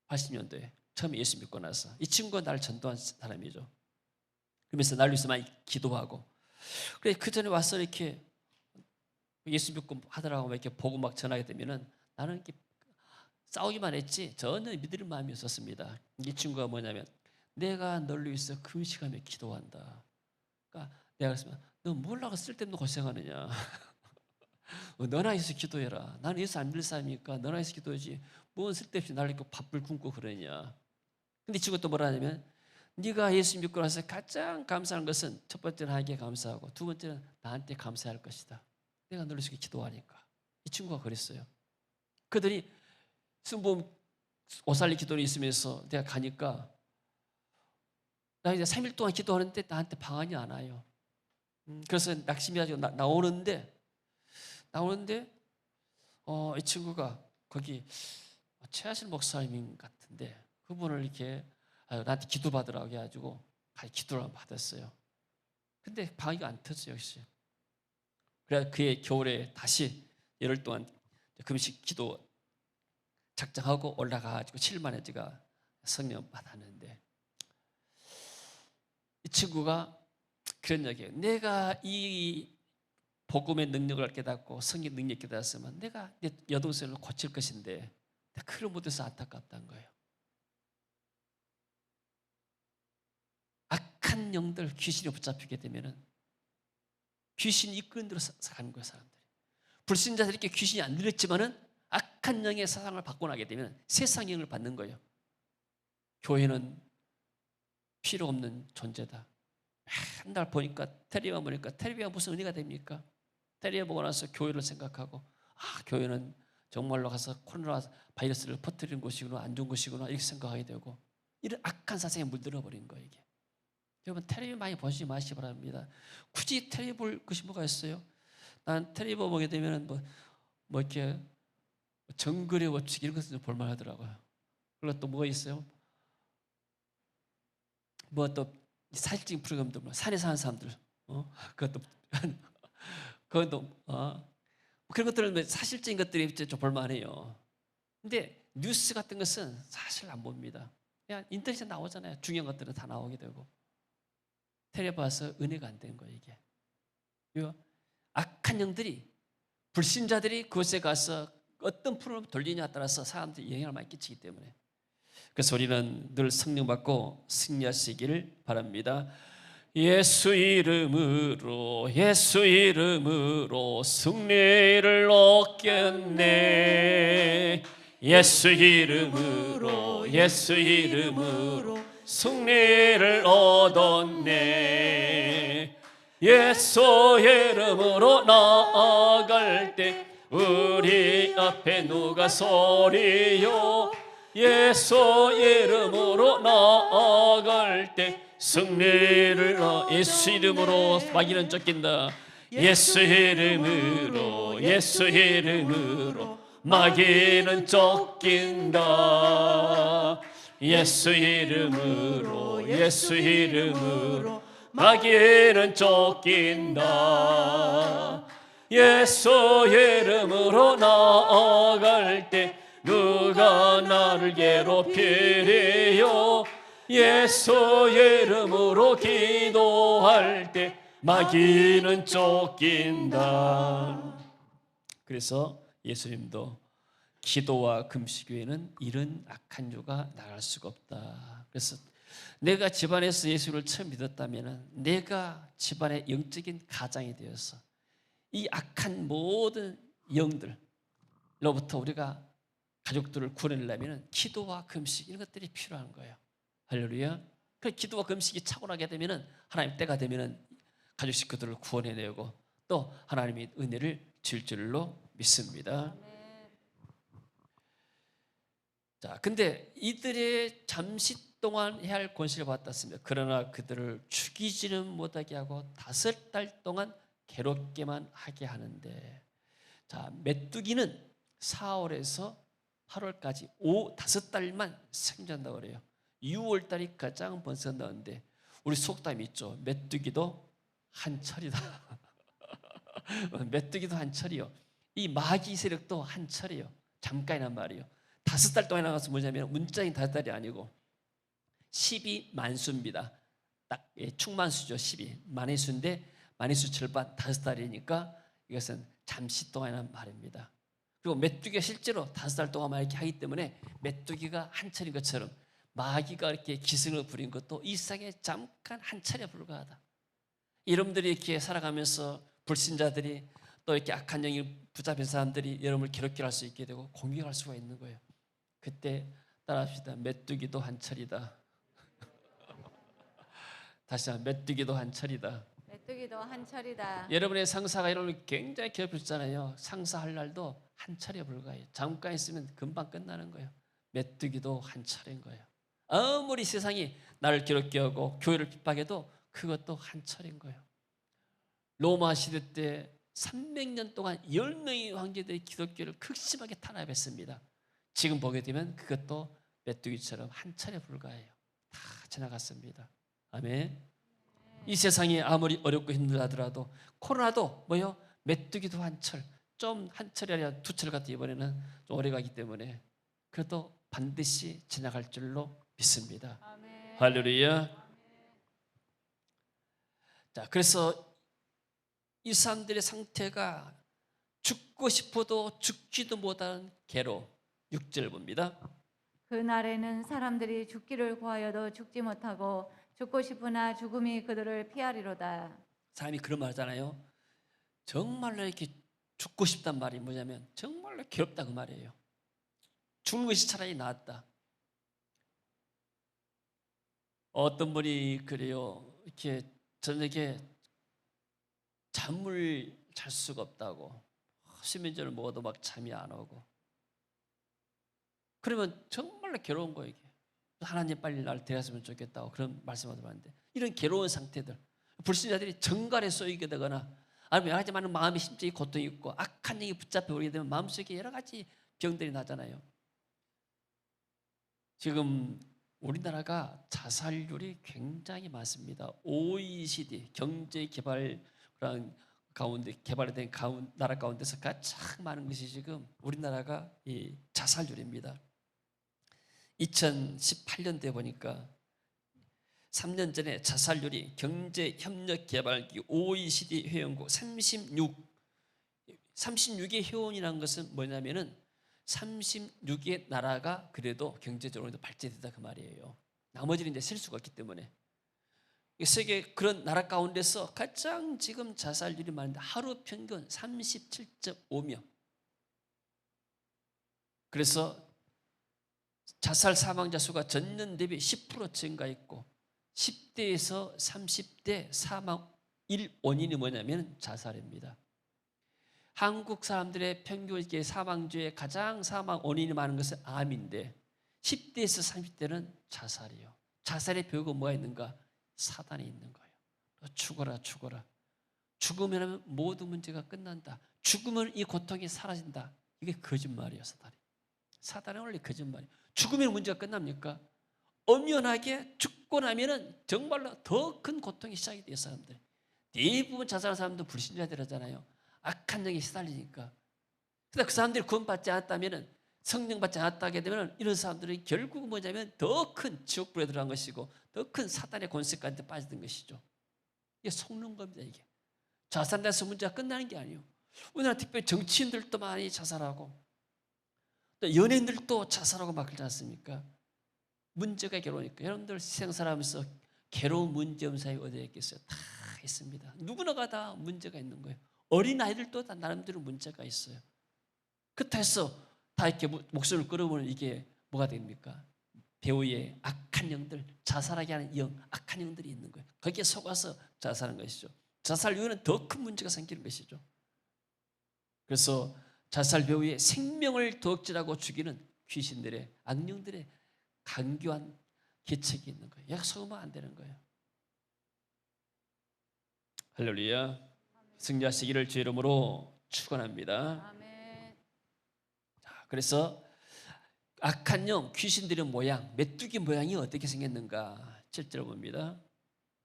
80년도에 처음에 예수 믿고 나서 이 친구가 나를 전도한 사람이죠. 그러면서 나를 위해서 많이 기도하고, 그래 그 전에 와서 이렇게 예수 믿고 하더라고 이렇게 보고 막 전하게 되면은 나는 이렇게 싸우기만 했지 전혀 믿을 마음이 없었습니다. 이 친구가 뭐냐면 내가 널 위해서 금식하며 기도한다. 그러니까 내가 그랬으면 너 뭐라고 쓸데없는 고생하느냐. 너나 해서 기도해라. 나는 예수 안 믿을 사람이니까 너나 해서 기도하지. 뭔 쓸데없이 나를 이렇게 밥을 굶고 그러냐. 근데 이 친구가 또 뭐라 하냐면 네가 예수 믿고 나서 가장 감사한 것은 첫 번째는 하나님께 감사하고 두 번째는 나한테 감사할 것이다. 내가 너를 위해서 기도하니까. 이 친구가 그랬어요. 그들이 순복음 오살리 기도원에 있으면서 내가 가니까 나 이제 3일 동안 기도하는데 나한테 방언이 안 와요. 그래서 낙심해가지고 나오는데 이 친구가 거기 최하실 목사님 같은데 그분을 이렇게 나한테 기도 받으라고 해가지고 기도를 받았어요. 근데 방언이 안 터져요. 역시. 그래서 그의 겨울에 다시 열흘 동안 금식 기도 작정하고 올라가가지고 7만에 제가 성령 받았는데 이 친구가 그런 얘기예요. 내가 이 복음의 능력을 깨닫고 성경 능력을 깨닫으면 내가 내 여동생을 고칠 것인데 그걸 못해서 안타깝다는 거예요. 악한 영들, 귀신이 붙잡히게 되면은 귀신이 이끄는 대로 살아가는 거예요. 사람들이 불신자들에게 귀신이 안 들렸지만은 악한 영의 사상을 받고 나게 되면 세상 영을 받는 거예요. 교회는 필요 없는 존재다. 맨날 보니까 텔레비만 보니까 텔레비가 무슨 은혜가 됩니까? 텔레비 보고 나서 교회를 생각하고 교회는 정말로 가서 코로나 바이러스를 퍼뜨리는 곳이구나, 안 좋은 곳이구나 이렇게 생각하게 되고 이런 악한 사상에 물들어 버린 거예요. 이게. 여러분 텔레비 많이 보시지 마시기 바랍니다. 굳이 텔레비 볼 것이 뭐가 있어요? 난 텔레비 보게 되면 뭐 이렇게 정글의 법칙 이런 것을 볼만하더라고요. 그리고 또 뭐가 있어요? 뭐 또 사실적인 프로그램도 뭐 산에 사는 사람들, 그것도 그런 것들은 사실적인 것들이 좀 볼만해요. 근데 뉴스 같은 것은 사실 안 봅니다. 그냥 인터넷에 나오잖아요. 중요한 것들은 다 나오게 되고 텔레비 봐서 은혜가 안 되는 거예요. 이게 악한 영들이 불신자들이 그곳에 가서 어떤 프로그램을 돌리냐에 따라서 사람들이 영향을 많이 끼치기 때문에 그래서 우리는 늘 성령 받고 승리하시기를 바랍니다. 예수 이름으로 승리를 얻겠네. 예수 이름으로 승리를 얻었네. 예수 이름으로 나아갈 때 우리 앞에 누가 서리요. 예수 이름으로 나아갈 때 승리를 예수 이름으로 마귀는 쫓긴다. 예수 이름으로 마귀는 쫓긴다. 예수 이름으로 마귀는 쫓긴다. 예수 이름으로 나아갈 때 누가 나를 괴롭히리요. 예수 이름으로 기도할 때 마귀는 쫓긴다. 그래서 예수님도 기도와 금식 외에는 이런 악한 유가 나갈 수가 없다. 그래서 내가 집안에서 예수를 처음 믿었다면 내가 집안의 영적인 가장이 되어서 이 악한 모든 영들로부터 우리가 가족들을 구원하려면 기도와 금식 이런 것들이 필요한 거예요. 할렐루야. 그 기도와 금식이 차고나게 되면 하나님 때가 되면 가족 식구들을 구원해내고 또 하나님의 은혜를 줄 줄로 믿습니다. 자, 근데 이들의 잠시 동안 해야 할 권세를 받았습니다. 그러나 그들을 죽이지는 못하게 하고 5달 동안 괴롭게만 하게 하는데, 자, 메뚜기는 4월에서 8월까지 5달만 생존한다고 그래요. 6월달이 가장 번성한다는데 우리 속담이 있죠. 메뚜기도 한철이다. 메뚜기도 한철이요. 이 마귀 세력도 한철이요. 잠깐이란 말이에요. 5달 동안 나가서 뭐냐면 문자인 5달이 아니고 12만수입니다. 딱 충만수죠. 12 만회수인데 만회수 절반 5달이니까 이것은 잠시 동안이란 말입니다. 그리고 메뚜기가 실제로 5달 동안만 이렇게 하기 때문에 메뚜기가 한철인 것처럼 마귀가 이렇게 기승을 부린 것도 일상에 잠깐 한철에 불과하다. 여러분들이 이렇게 살아가면서 불신자들이 또 이렇게 악한 영이 붙잡힌 사람들이 여러분을 괴롭게 할 수 있게 되고 공격할 수가 있는 거예요. 그때 따라합시다. 메뚜기도 한철이다. 다시 한번 메뚜기도 한철이다. 메뚜기도 한철이다. 여러분의 상사가 여러분을 굉장히 괴롭혔잖아요. 상사할 날도 한철에 불과해요. 잠깐 있으면 금방 끝나는 거예요. 메뚜기도 한철인 거예요. 아무리 세상이 나를 괴롭게 하고 교회를 핍박해도 그것도 한철인 거예요. 로마 시대 때 300년 동안 10명의 황제들이 기독교를 극심하게 탄압했습니다. 지금 보게 되면 그것도 메뚜기처럼 한철에 불과해요. 다 지나갔습니다. 아멘. 이 세상이 아무리 어렵고 힘들하더라도 코로나도 뭐요? 메뚜기도 한철, 좀 한철이 아니라 2철 같은 이번에는 좀 오래 가기 때문에 그래도 반드시 지나갈 줄로 믿습니다. 아멘. 할렐루야. 자, 그래서 이 사람들의 상태가 죽고 싶어도 죽지도 못하는 괴로. 6절 봅니다. 그날에는 사람들이 죽기를 구하여도 죽지 못하고 죽고 싶으나 죽음이 그들을 피하리로다. 사람이 그런 말 하잖아요. 정말로 이렇게 죽고 싶단 말이 뭐냐면 정말로 괴롭다 그 말이에요. 죽는 것이 차라리 낫다. 어떤 분이 그래요. 이렇게 저녁에 잠을 잘 수가 없다고. 수면제를 먹어도 막 잠이 안 오고. 그러면 정말로 괴로운 거예요. 이게. 하나님 빨리 나를 데려갔으면 좋겠다고 그런 말씀을 하는데, 이런 괴로운 상태들, 불신자들이 정갈에 쏘이게 되거나 아니면 여러 가지 많은 마음의 심적인 고통이 있고 악한 영이 붙잡혀 오게 되면 마음속에 여러 가지 병들이 나잖아요. 지금 우리나라가 자살률이 굉장히 많습니다. OECD 경제개발 가운데 개발된 나라 가운데서 가장 많은 것이 지금 우리나라가 이 자살률입니다. 2018년도에 보니까 3년 전에 자살률이 경제협력개발기 OECD 회원국 36의 회원이라는 것은 뭐냐면은 36의 나라가 그래도 경제적으로 발전했다 그 말이에요. 나머지는 이제 셀 수가 없기 때문에. 세계 그런 나라 가운데서 가장 지금 자살률이 많은데 하루 평균 37.5명. 그래서 자살 사망자 수가 전년 대비 10% 증가했고 10대에서 30대 사망 1원인이 뭐냐면 자살입니다. 한국 사람들의 평균 사망 중에 가장 사망 원인이 많은 것은 암인데 10대에서 30대는 자살이에요. 자살의 벽은 뭐가 있는가? 사단이 있는 거예요. 죽어라 죽어라. 죽으면 모든 문제가 끝난다. 죽으면 이 고통이 사라진다. 이게 거짓말이에요. 사단은 원래 거짓말이에요. 죽으면 문제가 끝납니까? 엄연하게 죽고 나면은 정말로 더 큰 고통이 시작이 돼요. 사람들 대부분 자살하는 사람도 불신자들이잖아요. 악한 영에 시달리니까. 그래서 그 사람들이 구원받지 않았다면, 성령 받지 않았다게 되면 이런 사람들은 결국 뭐냐면 더 큰 지옥불에 들어간 것이고 더 큰 사단의 권세까지 빠지는 것이죠. 이게 속는 겁니다. 이게 자살해서 문제가 끝나는 게 아니에요. 우리나라 특별히 정치인들도 많이 자살하고 또 연예인들도 자살하고 막 그러지 않습니까? 문제가 괴로우니까. 여러분들 세상 살아가면서 괴로운 문제 없는 사람이 어디에 있겠어요? 다 있습니다. 누구나가 다 문제가 있는 거예요. 어린아이들도 다 나름대로 문제가 있어요. 그렇다 해서 다 이렇게 목소리를 끌어보면 이게 뭐가 됩니까? 배우의 악한 영들, 자살하게 하는 영, 악한 영들이 있는 거예요. 거기에 속아서 자살하는 것이죠. 자살 이후에는 더 큰 문제가 생기는 것이죠. 그래서 자살 배우의 생명을 도둑질하고 죽이는 귀신들의, 악령들의 강교한 계책이 있는 거예요. 얘가 속으면 안 되는 거예요. 할렐루야. 승리하시기를 주 이름으로 축원합니다. 아멘. 자, 그래서 악한 영, 귀신들의 모양, 메뚜기 모양이 어떻게 생겼는가? 7절 봅니다.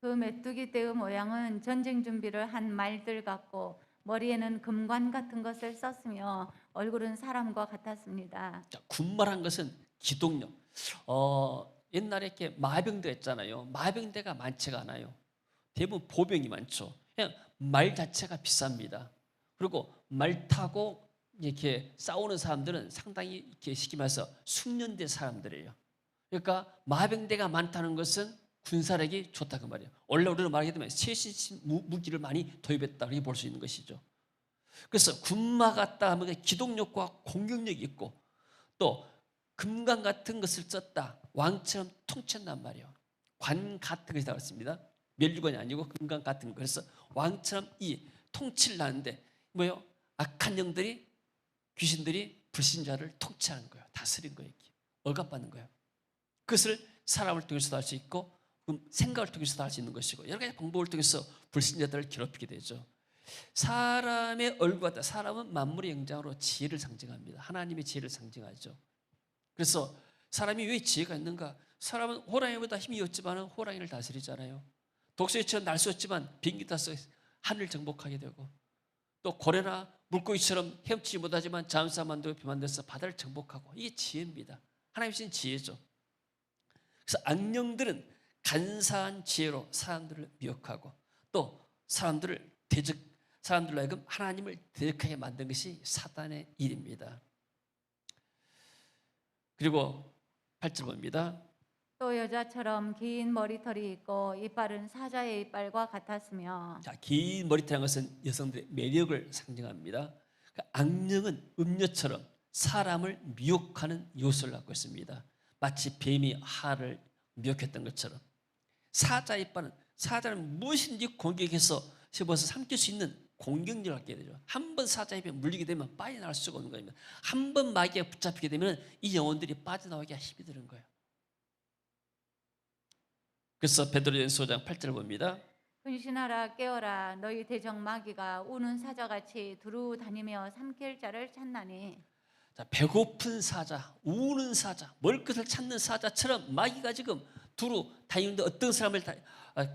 그 메뚜기 떼의 모양은 전쟁 준비를 한 말들 같고 머리에는 금관 같은 것을 썼으며 얼굴은 사람과 같았습니다. 자, 군말한 것은 기동력. 옛날에 이렇게 마병대 있잖아요. 마병대가 많지가 않아요. 대부분 보병이 많죠. 그냥 말 자체가 비쌉니다. 그리고 말 타고 이렇게 싸우는 사람들은 상당히 이렇게 쉽게 말해서 숙련된 사람들이에요. 그러니까 마병대가 많다는 것은 군사력이 좋다 그 말이에요. 원래 우리로 말하게 되면 최신식 무기를 많이 도입했다 이렇게 볼 수 있는 것이죠. 그래서 군마 같다 하면 기동력과 공격력이 있고 또 금강 같은 것을 썼다. 왕처럼 통치한단 말이에요. 관 같은 것이 나왔습니다. 멸류관이 아니고 금강 같은 거. 그래서 왕처럼 이 통치를 하는데 뭐예요? 악한 영들이, 귀신들이 불신자를 통치하는 거예요. 다스린 거예요. 억압받는 거예요. 그것을 사람을 통해서도 할 수 있고 생각을 통해서도 할 수 있는 것이고 여러 가지 방법을 통해서 불신자들을 괴롭히게 되죠. 사람의 얼굴 같다. 사람은 만물의 영장으로 지혜를 상징합니다. 하나님의 지혜를 상징하죠. 그래서 사람이 왜 지혜가 있는가? 사람은 호랑이보다 힘이 없지만 호랑이를 다스리잖아요. 독수리처럼 날 수 없지만 비행기 타서 하늘을 정복하게 되고 또 고래나 물고기처럼 헤엄치지 못하지만 잠수 만들고 비 만들어서 바다를 정복하고 이게 지혜입니다. 하나님 주신 지혜죠. 그래서 악령들은 간사한 지혜로 사람들을 미혹하고 또 사람들을 사람들로 하여금 하나님을 대적하게 만든 것이 사단의 일입니다. 그리고 8절 봅니다. 또 여자처럼 긴 머리털이 있고 이빨은 사자의 이빨과 같았으며. 자, 긴 머리털이라는 것은 여성들의 매력을 상징합니다. 악령은 음녀처럼 사람을 미혹하는 요소를 갖고 있습니다. 마치 뱀이 하를 미혹했던 것처럼. 사자 이빨은 사자는 무엇인지 공격해서 씹어서 삼킬 수 있는 공격력을 갖게 되죠. 한 번 사자 입에 물리게 되면 빠져나갈 수가 없는 겁니다. 한 번 마귀에 붙잡히게 되면 이 영혼들이 빠져나오기가 힘이 드는 거예요. 그래서 베드로전서 5장 8절을 봅니다. 근신하라 깨어라 너희 대적 마귀가 우는 사자같이 두루 다니며 삼킬 자를 찾나니. 자, 배고픈 사자, 우는 사자, 먹을 것을 찾는 사자처럼 마귀가 지금 두루 다니는데 어떤 사람을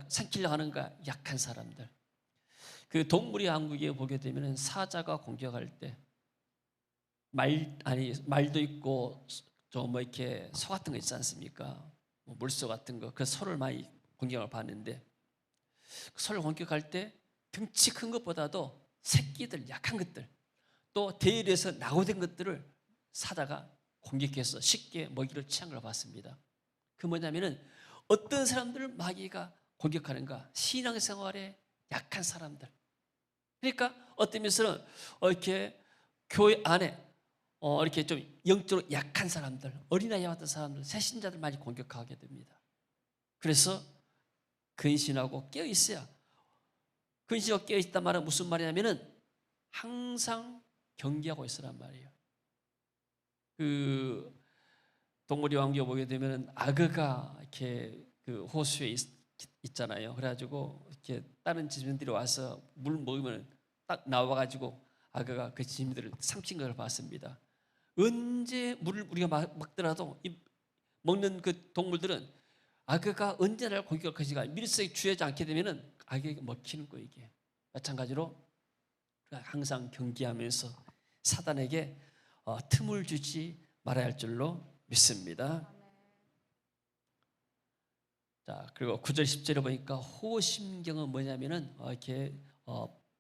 삼키려고 하는가? 약한 사람들. 그 동물의 왕국에 보게 되면 사자가 공격할 때 말도 있고 좀 뭐 이렇게 소 같은 거 있지 않습니까? 뭐 물소 같은 거, 그 소를 많이 공격을 받는데 소를 공격할 때 등치 큰 것보다도 새끼들, 약한 것들, 또 대열에서 낙오된 것들을 사자가 공격해서 쉽게 먹이를 취한 걸 봤습니다. 그 뭐냐면은 어떤 사람들을 마귀가 공격하는가? 신앙생활에 약한 사람들. 그러니까 어떤 면에서는 이렇게 교회 안에 이렇게 좀 영적으로 약한 사람들, 어린아이와 같은 사람들, 새신자들 많이 공격하게 됩니다. 그래서 근신하고 깨어 있어야. 근신하고 깨어 있단 말은 무슨 말이냐면은 항상 경계하고 있으란 말이에요. 그 동물의 왕국에 보게 되면 악어가 이렇게 그 호수에 있잖아요. 그래가지고 이렇게 다른 지면들이 와서 물 먹으면 딱 나와가지고 악어가 그 지면들을 삼킨 것을 봤습니다. 언제 물을 우리가 먹더라도 이 먹는 그 동물들은 악어가 언제 나를 공격할 것인가 미리서 주의하지 않게 되면은 악어에게 먹히는 거예요. 이게 마찬가지로 항상 경계하면서 사단에게 틈을 주지 말아야 할 줄로 믿습니다. 자, 그리고 9절 10절에 보니까 호심경은 뭐냐면은 이렇게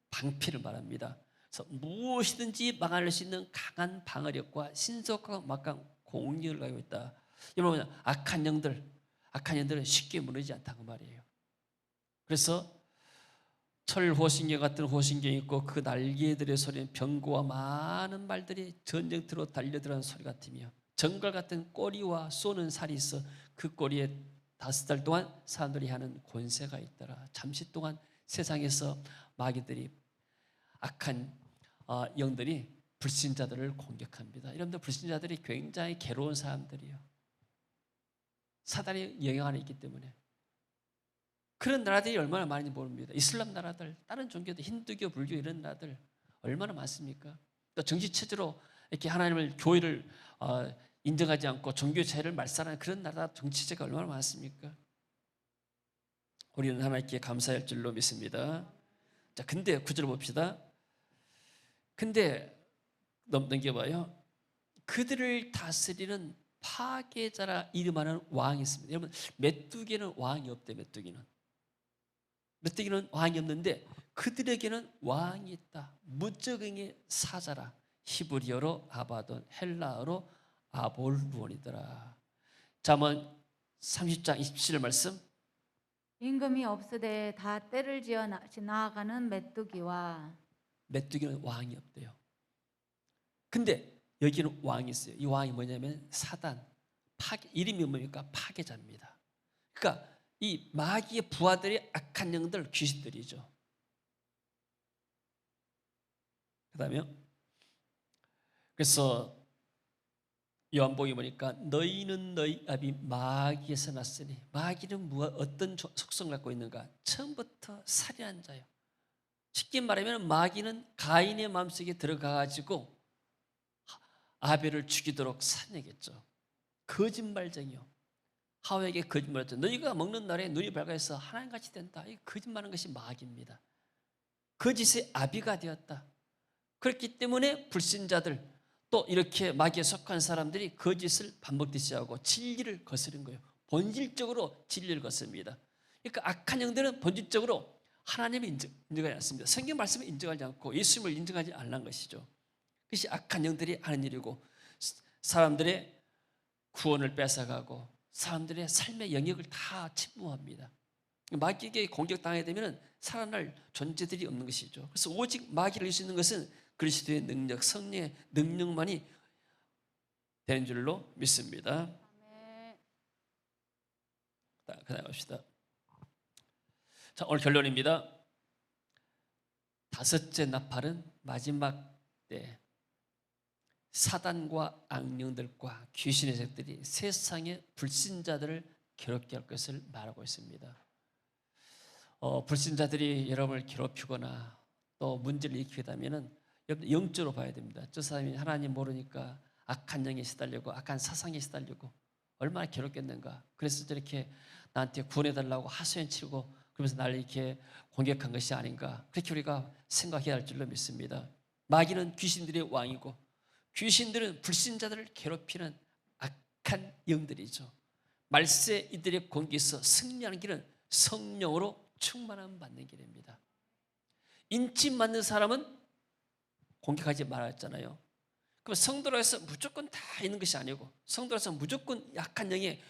방패를 말합니다. 그래서 무엇이든지 막아낼 수 있는 강한 방어력과 신속하고 막강한 공격을 가지고 있다. 여러분, 악한 영들은 쉽게 무너지지 않다고 말이에요. 그래서 철호신경 같은 호신경이 있고 그 날개들의 소리는 병고와 많은 말들이 전쟁터로 달려들어가는 소리 같으며 정갈 같은 꼬리와 쏘는 살이 있어 그 꼬리에 5달 동안 사람들이 하는 권세가 있더라. 잠시 동안 세상에서 마귀들이 악한 영들이 불신자들을 공격합니다. 여러분들 불신자들이 굉장히 괴로운 사람들이에요. 사단의 영향 안에 있기 때문에. 그런 나라들이 얼마나 많은지 모릅니다. 이슬람 나라들, 다른 종교들, 힌두교, 불교 이런 나라들 얼마나 많습니까? 또 정치체제로 이렇게 하나님을 교회를 인정하지 않고 종교 자유를 말살하는 그런 나라 정치체제가 얼마나 많습니까? 우리는 하나님께 감사할 줄로 믿습니다. 자, 근데 9절 봅시다. 근데 넘겨봐요. 그들을 다스리는 파괴자라 이름하는 왕이 있습니다. 여러분, 메뚜기는 왕이 없대. 메뚜기는 왕이 없는데 그들에게는 왕이 있다. 무적응의 사자라. 히브리어로 아바돈, 헬라어로 아볼루온이더라. 잠언 30장 27절 말씀. 임금이 없으되 다 때를 지어 나아가는 메뚜기와. 메뚜기는 왕이 없대요. 근데 여기는 왕이 있어요. 이 왕이 뭐냐면 사단, 이름이 뭡니까? 파괴자입니다. 그러니까 이 마귀의 부하들이 악한 영들, 귀신들이죠. 그다음에 그래서 요한복음에 보니까 너희는 너희 아비 마귀에서 났으니 마귀는 어떤 속성을 갖고 있는가? 처음부터 살인한 자예요. 쉽게 말하면 마귀는 가인의 마음속에 들어가가지고 아벨을 죽이도록 사내겠죠. 거짓말쟁이요. 하와에게 거짓말했죠. 너희가 먹는 날에 눈이 밝아서 하나님같이 된다. 이 거짓말하는 것이 마귀입니다. 거짓의 아비가 되었다. 그렇기 때문에 불신자들 또 이렇게 마귀에 속한 사람들이 거짓을 반복되시 하고 진리를 거스른 거예요. 본질적으로 진리를 거스릅니다. 그러니까 악한 영들은 본질적으로 하나님을 인정하지 않습니다. 성경 말씀을 인정하지 않고 예수님을 인정하지 않는 것이죠. 그것이 악한 영들이 하는 일이고 사람들의 구원을 뺏어가고 사람들의 삶의 영역을 다 침범합니다. 마귀에게 공격당하게 되면 살아날 존재들이 없는 것이죠. 그래서 오직 마귀를 이길 수 있는 것은 그리스도의 능력, 성령의 능력만이 되는 줄로 믿습니다. 그다음 봅시다. 자, 오늘 결론입니다. 다섯째 나팔은 마지막 때 사단과 악령들과 귀신의 세력들이 세상의 불신자들을 괴롭게 할 것을 말하고 있습니다. 불신자들이 여러분을 괴롭히거나 또 문제를 일으키게 되면 영적으로 봐야 됩니다. 저 사람이 하나님 모르니까 악한 영에 시달리고 악한 사상에 시달리고 얼마나 괴롭겠는가. 그래서 저렇게 나한테 구원해달라고 하소연치고 그러면서 나를 이렇게 공격한 것이 아닌가. 그렇게 우리가 생각해야 할 줄로 믿습니다. 마귀는 귀신들의 왕이고 귀신들은 불신자들을 괴롭히는 악한 영들이죠. 말세 이들의 공격에서 승리하는 길은 성령으로 충만함 받는 길입니다. 인치 맞는 사람은 공격하지 말았잖아요. 그럼 성도로서 무조건 다 있는 것이 아니고 성도로서 무조건 약한 영에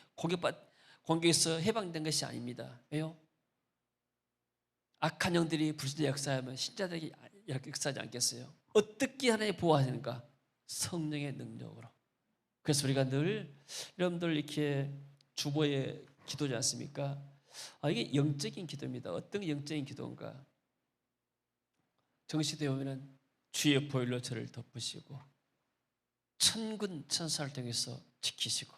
공격에서 해방된 것이 아닙니다. 왜요? 악한 영들이 불신자 역사하면 신자들에게 역사하지 않겠어요? 어떻게 하나님 보호하시는가? 성령의 능력으로. 그래서 우리가 늘 여러분들 이렇게 주보에 기도지 않습니까? 이게 영적인 기도입니다. 어떤 영적인 기도인가? 정시대에 오면은 주의 보혈로 저를 덮으시고 천군 천사를 통해서 지키시고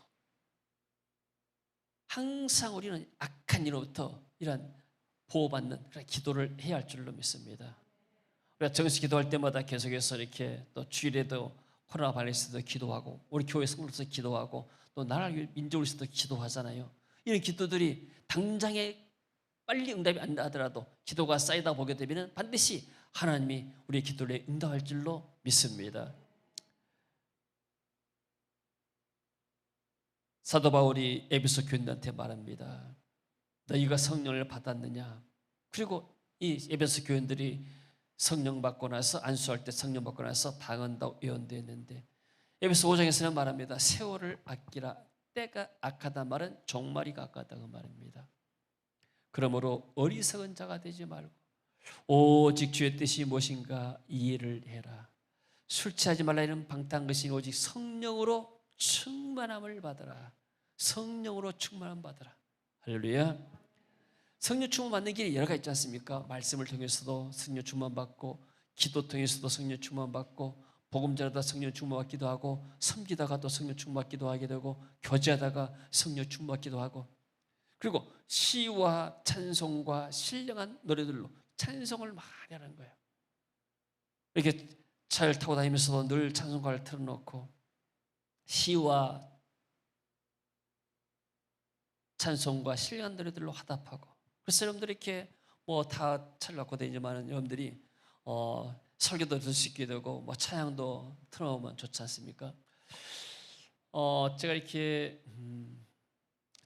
항상 우리는 악한 일로부터 이런 보호받는 그런 기도를 해야 할 줄로 믿습니다. 우리가 정시 기도할 때마다 계속해서 이렇게 또 주일에도 코로나 바이러스도 기도하고 우리 교회 성도로서 기도하고 또 나라를 민족을 위해서도 기도하잖아요. 이런 기도들이 당장에 빨리 응답이 안 나더라도 기도가 쌓이다 보게 되면 반드시 하나님이 우리의 기도를 응답할 줄로 믿습니다. 사도 바울이 에베소 교인들한테 말합니다. 너희가 성령을 받았느냐? 그리고 이 에베소 교인들이 성령 받고 나서 안수할 때 성령 받고 나서 방언도 예언되었는데 에베소 5장에서는 말합니다. 세월을 아끼라 때가 악하다 말은 종말이가 악하다고 말합니다. 그러므로 어리석은 자가 되지 말고 오직 주의 뜻이 무엇인가 이해를 해라. 술 취하지 말라 이런 방탕한 것이 오직 성령으로 충만함을 받아라. 성령으로 충만함 받아라. 할렐루야. 성령 충만 받는 길이 여러 가지 있지 않습니까? 말씀을 통해서도 성령 충만 받고 기도 통해서도 성령 충만 받고 복음 전하다 성령 충만 받기도 하고 섬기다가 또 성령 충만 받기도 하게 되고 교제하다가 성령 충만 받기도 하고 그리고 시와 찬송과 신령한 노래들로 찬송을 많이 하는 거예요. 이렇게 차를 타고 다니면서도 늘 찬송가를 틀어놓고 시와 찬송과 신령한 노래들로 화답하고 그래서 여러분들이 이렇게 뭐 다 차를 갖고 다니지만 여러분들이 설교도 들을 수 있게 되고 뭐 찬양도 틀어놓으면 좋지 않습니까? 제가 이렇게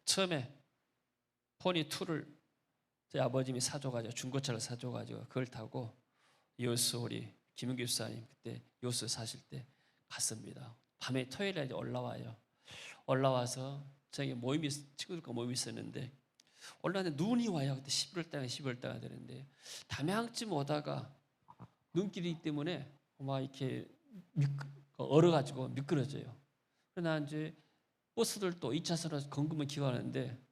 처음에 포니2를 저희 아버님이 사줘가지고 중고차를 사줘가지고 그걸 타고 여수 우리 김은규 집사님 그때 여수 사실 때 갔습니다. 밤에 토요일에 이제 올라와요. 올라와서 저기 모임이 친구들과 모임이 있었는데 올라왔는데 눈이 와요. 그때 11월 달가 되는데 담양쯤 오다가 눈길이기 때문에 막 이렇게 얼어가지고 미끄러져요. 그러나 이제 버스들도 2차선으로 건금을 기어가는데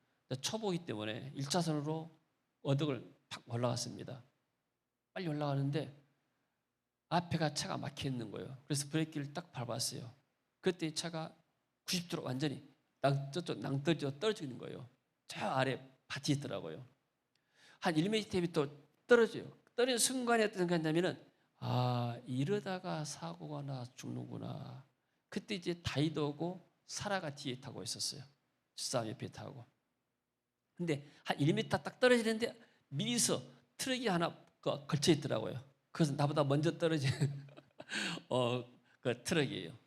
초보이기 때문에 1차선으로 언덕을 팍 올라갔습니다. 빨리 올라가는데 앞에가 차가 막혀 있는 거예요. 그래서 브레이크를 딱 밟았어요. 그때 차가 90도로 완전히 저쪽 낭떠러지로 떨어져 있는 거예요. 저 아래 밭이 있더라고요. 한 1m 또 떨어져요. 떨어진 순간에 어떤 거냐면은 이러다가 사고가 나 죽는구나. 그때 이제 다이도고 사라가 뒤에 타고 있었어요. 주사 옆에 타고. 근데 한 1m 딱 떨어지는데 미리서 트럭이 하나 걸쳐 있더라고요. 그래서 나보다 먼저 떨어진 그 트럭이에요.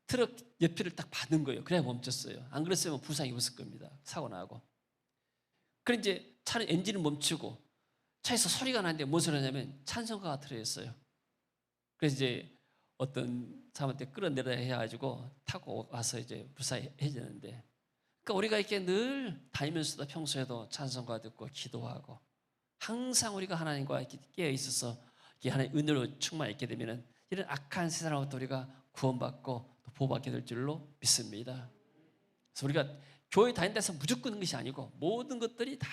트럭 옆에를 딱 받은 거예요. 그래야 멈췄어요. 안 그랬으면 부상 입었을 겁니다. 사고 나고. 그래 이제 차는 엔진을 멈추고 차에서 소리가 나는데 무슨 소리냐면 찬송가가 들어있어요. 그래서 이제 어떤 사람한테 끌어내려 해가지고 타고 와서 이제 무사히 해지는데, 그러니까 우리가 이렇게 늘 다니면서도 평소에도 찬송가 듣고 기도하고 항상 우리가 하나님과 이렇게 깨어 있어서 하나님의 은혜로 충만해 있게 되면은 이런 악한 세상으로부터 우리가 구원받고 또 보호받게 될 줄로 믿습니다. 그래서 우리가 교회 다닌 데서 무조건 그런 것이 아니고 모든 것들이 다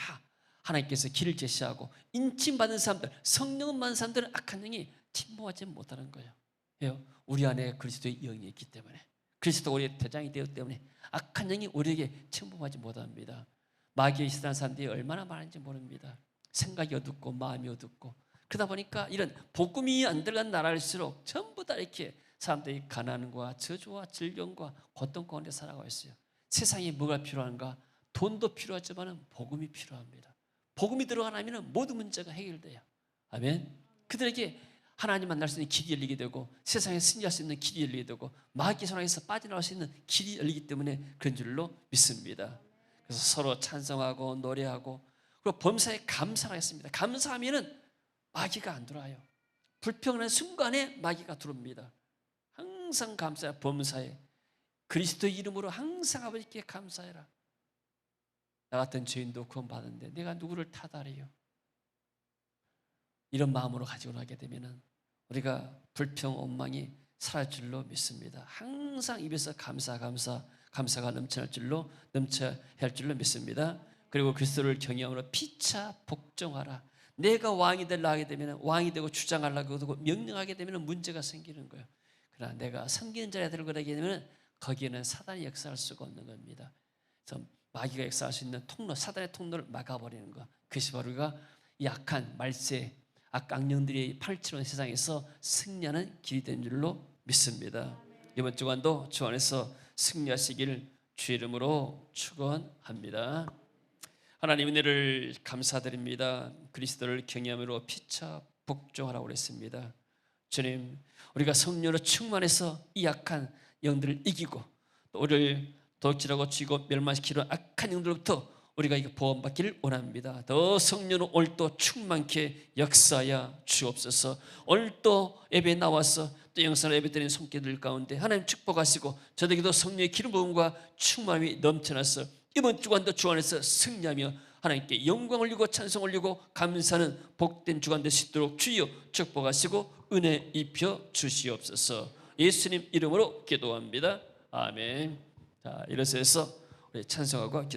하나님께서 길을 제시하고 인침받은 사람들, 성령을 받은 사람들은 악한 영이 침범하지 못하는 거예요. 왜요? 우리 안에 그리스도의 영이 있기 때문에, 그리스도가 우리의 대장이 되었기 때문에 악한 영이 우리에게 침범하지 못합니다. 마귀의 시단한 사람들이 얼마나 많은지 모릅니다. 생각이 어둡고 마음이 어둡고, 그러다 보니까 이런 복음이 안 들어간 나라일수록 전부 다 이렇게 사람들이 가난과 저주와 질병과 고통 가운데 살아가고 있어요. 세상에 뭐가 필요한가? 돈도 필요하지만 복음이 필요합니다. 복음이 들어가면 모든 문제가 해결돼요. 아멘. 그들에게 하나님 만날 수 있는 길이 열리게 되고, 세상에 승리할 수 있는 길이 열리게 되고, 마귀의 손에서 빠져나올 수 있는 길이 열리기 때문에 그런 줄로 믿습니다. 그래서 서로 찬송하고 노래하고, 그리고 범사에 감사하겠습니다. 감사하면은 마귀가 안 들어와요. 불평하는 순간에 마귀가 들어옵니다. 항상 감사해. 범사에 그리스도의 이름으로 항상 아버지께 감사해라. 나 같은 죄인도 구원받는데 내가 누구를 탓하리요? 이런 마음으로 가지고 나게 되면은 우리가 불평, 원망이 사라질 줄로 믿습니다. 항상 입에서 감사가 넘쳐날 줄로, 넘쳐야 할 줄로 믿습니다. 그리고 그리스도를 경외함으로 피차 복종하라. 내가 왕이 되려 하게 되면, 왕이 되고 주장하려고 하고 명령하게 되면 문제가 생기는 거예요. 그러나 내가 섬기는 자리에 들어가게 되면 거기에는 사단이 역사할 수가 없는 겁니다. 그래서 마귀가 역사할 수 있는 통로, 사단의 통로를 막아버리는 것, 그것이 바로 우리가 이 악한 말세, 악령들이 파헤치는 세상에서 승리하는 길이 된 줄로 믿습니다. 이번 주간도 주 안에서 승리하시기를 주의 이름으로 축원합니다. 하나님 은혜를 감사드립니다. 그리스도를 경외함으로 피차 복종하라고 그랬습니다. 주님, 우리가 성령으로 충만해서 이 악한 영들을 이기고 또 우리를 도둑질하고 쥐고 멸망시키는 악한 영들로부터 우리가 이거 보호받기를 원합니다. 더 성령으로 오늘도 충만케 역사하여 주옵소서. 오늘도 예배에 나와서 또 영상을 예배드리는 손길들 가운데 하나님 축복하시고 저에게도 성령의 기름 부음과 충만함이 넘쳐나서 이번 주간도 주 안에서 승리하며 하나님께 영광 올리고 찬송 올리고 감사하는 복된 주간 되시도록 주여 축복하시고 은혜 입혀 주시옵소서. 예수님 이름으로 기도합니다. 아멘. 자, 이로써 우리 찬송하고 기도